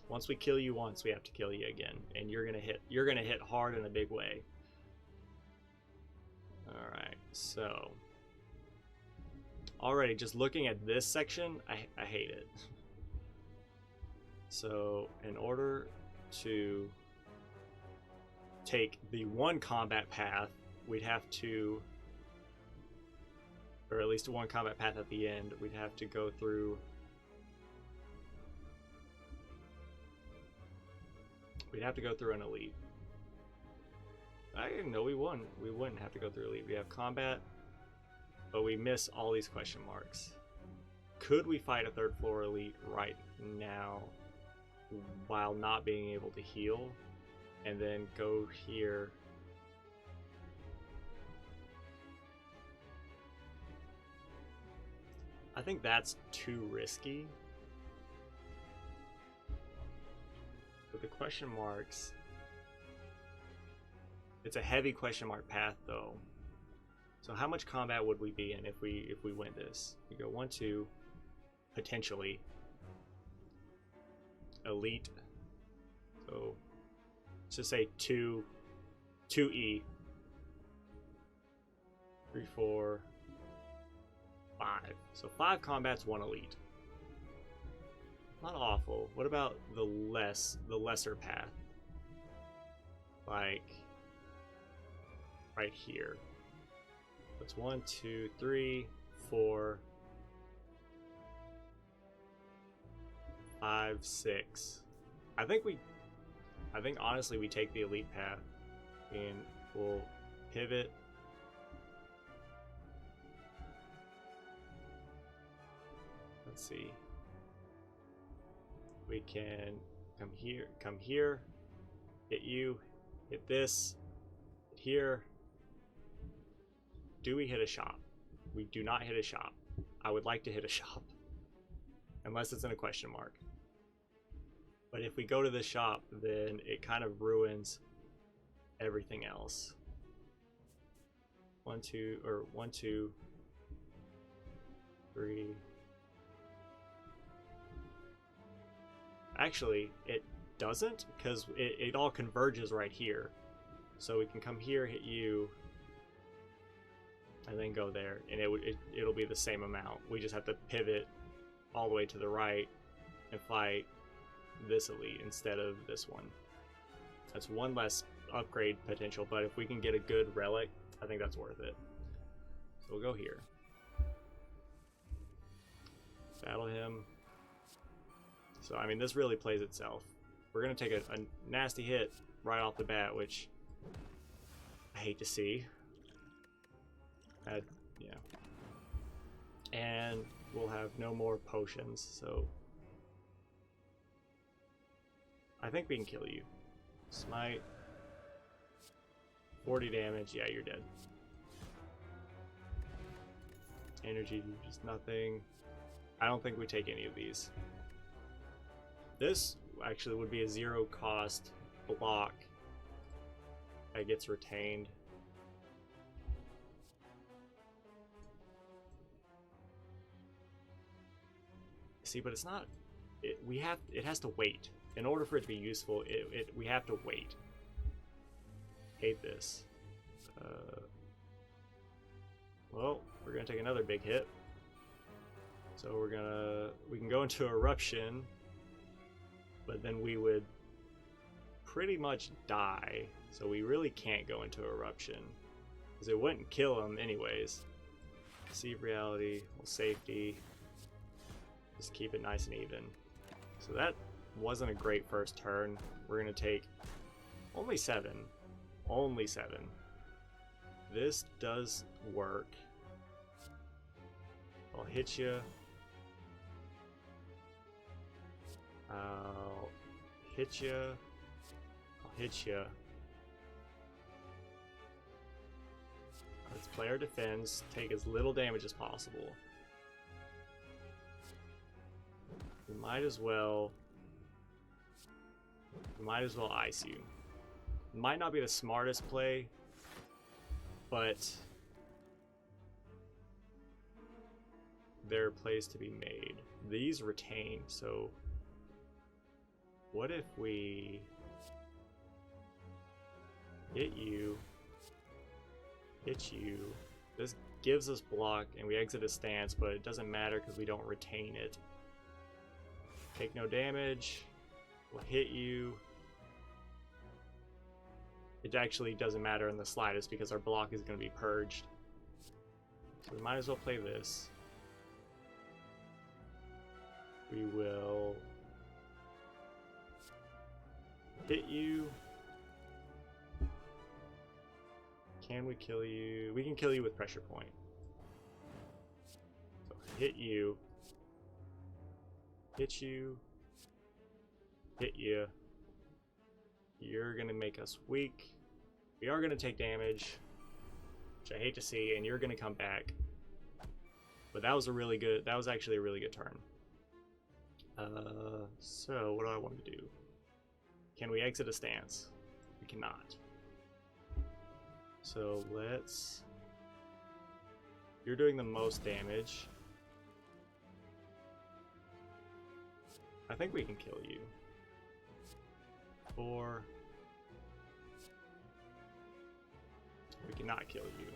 Once we kill you once, we have to kill you again. And you're gonna hit hard in a big way. Alright, so already just looking at this section, I hate it. So in order to take the 1 combat path, we'd have to, or at least 1 combat path at the end, we'd have to go through, an elite. I didn't know we wouldn't have to go through elite. We have combat, but we miss all these question marks. Could we fight a 3rd floor elite right now while not being able to heal, and then go here? I think that's too risky. With the question marks, it's a heavy question mark path though. So how much combat would we be in if we win this? We go 1, 2, potentially elite. So let's just say 2 E. 3, 4, 5. So 5 combats, 1 elite. Not awful. What about the lesser path? Like right here. That's 1, 2, 3, 4, 5, 6. I think honestly we take the elite path and we'll pivot. Let's see. We can come here, hit you, hit this, hit here. Do we hit a shop? We do not hit a shop. I would like to hit a shop, unless it's in a question mark. But if we go to the shop, then it kind of ruins everything else. 1, 2, 3. Actually, it doesn't, because it all converges right here. So we can come here, hit you, and then go there, and it'll be the same amount. We just have to pivot all the way to the right and fight this elite instead of this one. That's one less upgrade potential, but if we can get a good relic, I think that's worth it. So we'll go here. Battle him. So, I mean, this really plays itself. We're going to take a nasty hit right off the bat, which I hate to see. Yeah. And we'll have no more potions, so I think we can kill you. Smite. 40 damage. Yeah, you're dead. Energy, just nothing. I don't think we take any of these. This actually would be a 0 cost block that gets retained. See, but it's not. It has to wait in order for it to be useful. We have to wait. Hate this. Well, we're gonna take another big hit. So we can go into eruption, but then we would pretty much die. So we really can't go into eruption because it wouldn't kill him anyways. Deceive reality, well, safety. Just keep it nice and even. So that wasn't a great first turn. We're gonna take only 7. Only 7. This does work. I'll hit you. I'll hit you. I'll hit you. Let's play our defense. Take as little damage as possible. We might as well ice you. Might not be the smartest play, but there are plays to be made. These retain, so what if we hit you, hit you? This gives us block and we exit a stance, but it doesn't matter because we don't retain it. Take no damage. We'll hit you. It actually doesn't matter in the slightest because our block is going to be purged. So we might as well play this. We will hit you. Can we kill you? We can kill you with pressure point. So hit you. Hit you. Hit you. You're gonna make us weak. We are gonna take damage, which I hate to see, and you're gonna come back. But that was actually a really good turn. So what do I want to do? Can we exit a stance? We cannot. So you're doing the most damage. I think we can kill you. 4. We cannot kill you.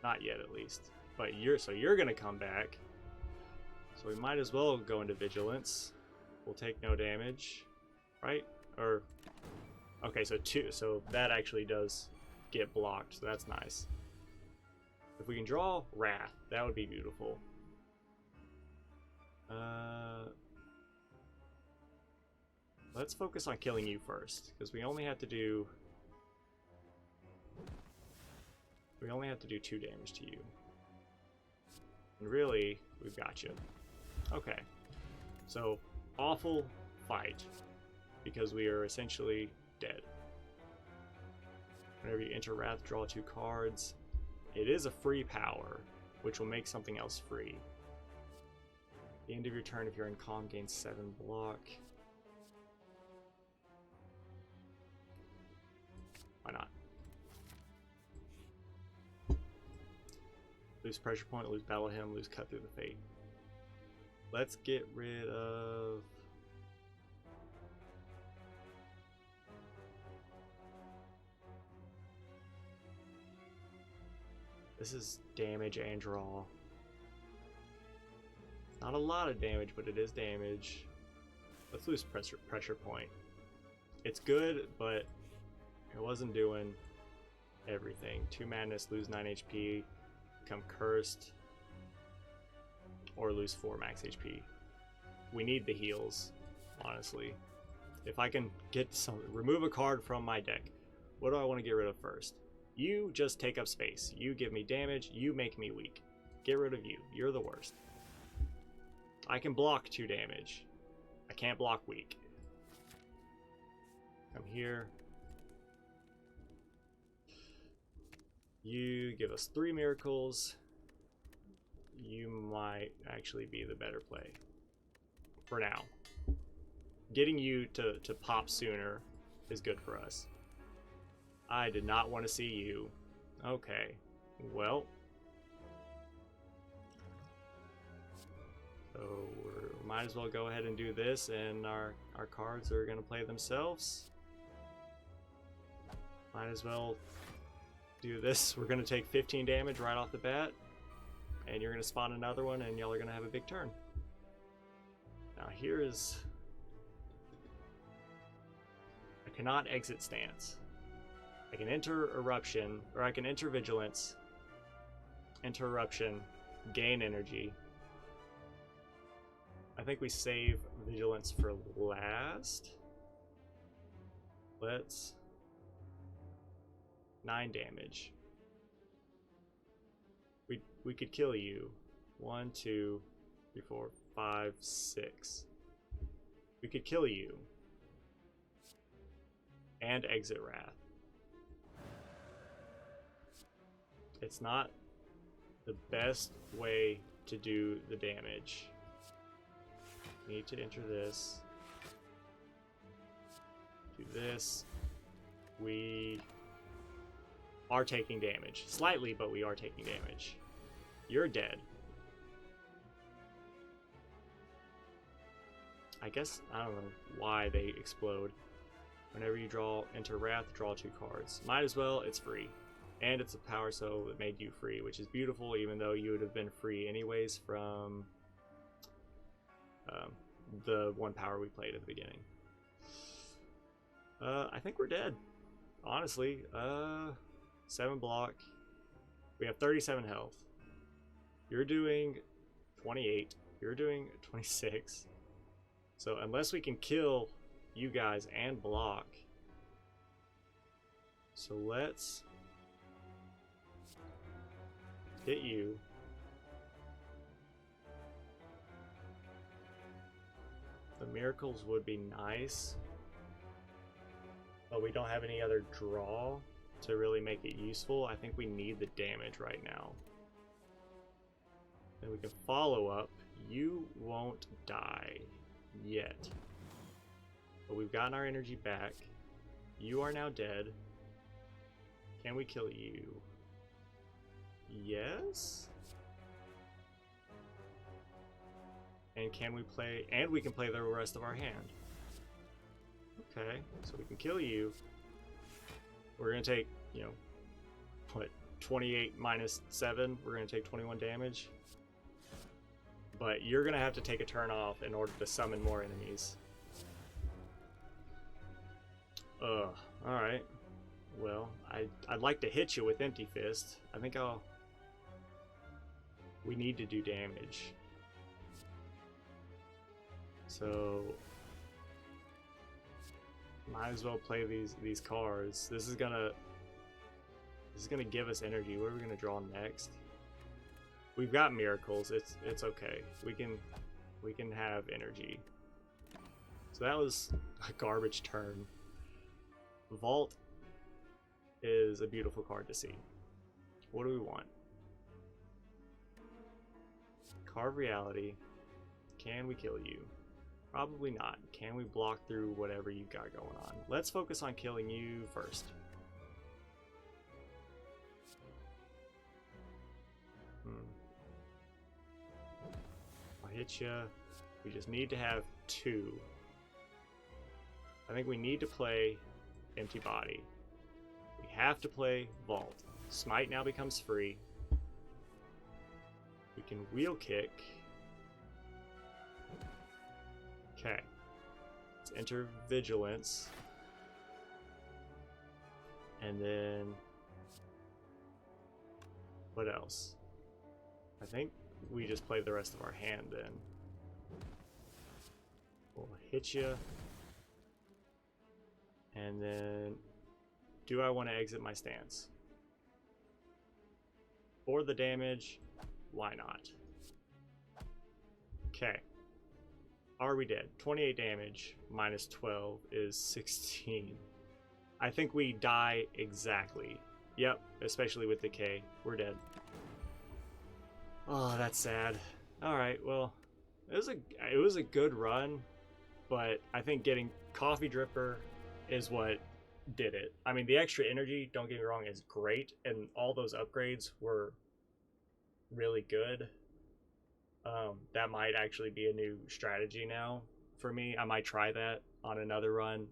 Not yet, at least. But you're gonna come back. So we might as well go into vigilance. We'll take no damage, right? Or okay, so 2. So that actually does get blocked. So that's nice. If we can draw Wrath, that would be beautiful. Let's focus on killing you first, because we only have to do 2 damage to you. And really, we've got you. Okay. So, awful fight, because we are essentially dead. Whenever you enter Wrath, draw 2 cards. It is a free power, which will make something else free. At the end of your turn, if you're in calm, gain 7 block. Why not? Lose pressure point, lose battle hymn, lose cut through the fate. Let's get rid of... This is damage and draw. Not a lot of damage, but it is damage. Let's lose pressure point. It's good, but it wasn't doing everything. 2 madness, lose 9 HP, become cursed, or lose 4 max HP. We need the heals, honestly. If I can get some, remove a card from my deck, what do I want to get rid of first? You just take up space. You give me damage, you make me weak. Get rid of you. You're the worst. I can block 2 damage. I can't block weak. Come here. You give us 3 miracles. You might actually be the better play. For now. Getting you to pop sooner is good for us. I did not want to see you. Okay. Well. So we might as well go ahead and do this, and our cards are going to play themselves. Might as well do this. We're going to take 15 damage right off the bat, and you're going to spawn another one, and y'all are going to have a big turn. Now here is... I cannot exit stance. I can enter Eruption, or I can enter Vigilance, enter Eruption, gain energy. I think we save Vigilance for last. Let's... 9 damage. We could kill you. 1, 2, 3, 4, 5, 6. We could kill you. And exit Wrath. It's not the best way to do the damage. We need to enter this. Do this. We are taking damage. Slightly, but we are taking damage. You're dead. I guess, I don't know why they explode. Whenever you enter Wrath, draw 2 cards. Might as well, it's free. And it's a power, so it made you free, which is beautiful, even though you would have been free anyways from the 1 power we played at the beginning. I think we're dead. Honestly, 7 block. We have 37 health. You're doing 28. You're doing 26. So unless we can kill you guys and block. So let's hit you. The miracles would be nice, but we don't have any other draw to really make it useful. I think we need the damage right now. Then we can follow up. You won't die yet. But we've gotten our energy back. You are now dead. Can we kill you? Yes? And can we play... And we can play the rest of our hand. Okay, so we can kill you. We're going to take, you know, what, 28 minus 7? We're going to take 21 damage. But you're going to have to take a turn off in order to summon more enemies. Alright. Well, I'd like to hit you with Empty Fist. I think I'll... We need to do damage. So might as well play these cards. This is gonna give us energy. What are we gonna draw next? We've got miracles. It's okay. We can have energy. So that was a garbage turn. Vault is a beautiful card to see. What do we want? Carve reality. Can we kill you? Probably not. Can we block through whatever you got going on? Let's focus on killing you first. I'll hit you. We just need to have 2. I think we need to play Empty Body. We have to play Vault. Smite now becomes free. We can Wheel Kick. Okay. Let's enter Vigilance. And then what else? I think we just play the rest of our hand then. We'll hit you. And then, do I want to exit my stance? For the damage, why not? Okay. Are we dead? 28 damage minus 12 is 16. I think we die exactly. Yep, especially with decay. We're dead. Oh, that's sad. Alright, well, it was a good run, but I think getting Coffee Dripper is what did it. I mean, the extra energy, don't get me wrong, is great, and all those upgrades were really good. That might actually be a new strategy now for me. I might try that on another run,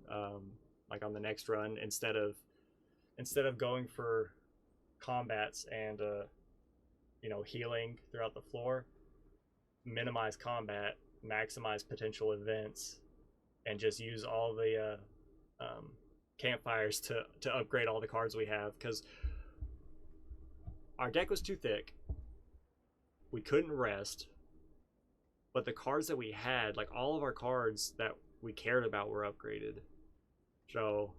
like on the next run, instead of going for combats and you know, healing throughout the floor. Minimize combat, maximize potential events, and just use all the campfires to upgrade all the cards we have, because our deck was too thick. We couldn't rest, but the cards that we had, like all of our cards that we cared about, were upgraded. So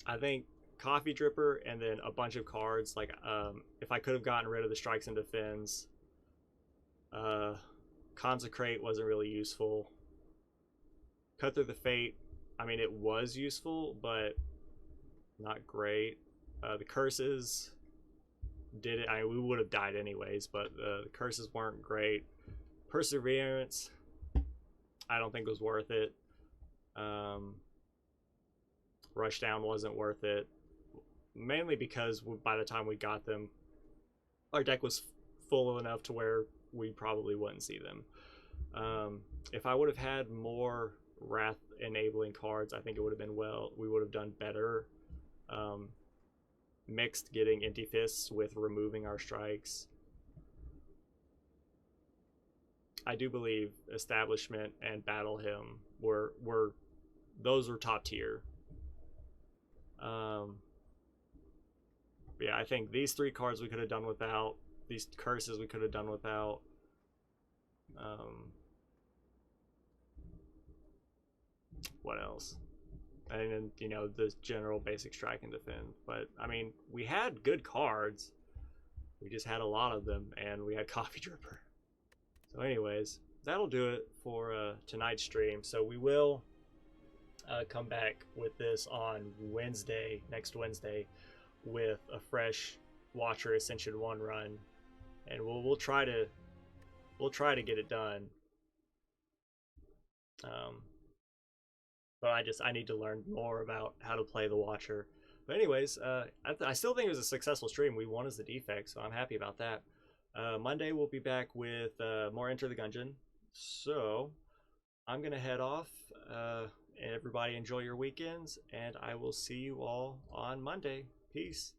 I think Coffee Dripper and then a bunch of cards, like if I could have gotten rid of the Strikes and Defends, Consecrate wasn't really useful. Cut Through the Fate, I mean, it was useful, but not great. The curses did it. I mean, we would have died anyways, but the curses weren't great. Perseverance, I don't think was worth it. Rushdown wasn't worth it, mainly because by the time we got them, our deck was full enough to where we probably wouldn't see them. If I would have had more Wrath enabling cards, I think it would have been we would have done better. Mixed getting Empty Fists with removing our strikes. I do believe Establishment and Battle Hymn were those were top tier. Yeah, I think these 3 cards we could have done without. These curses we could have done without. What else? And then, you know, the general basic Strike and Defend. But I mean, we had good cards. We just had a lot of them, and we had Coffee Dripper. So anyways, that'll do it for tonight's stream. So we will come back with this on Wednesday, next Wednesday, with a fresh Watcher Ascension 1 run, and we'll try to get it done. But I need to learn more about how to play the Watcher. But anyways, I still think it was a successful stream. We won as the defect, so I'm happy about that. Monday we'll be back with more Enter the Gungeon. So I'm gonna head off. Everybody enjoy your weekends, and I will see you all on Monday. Peace.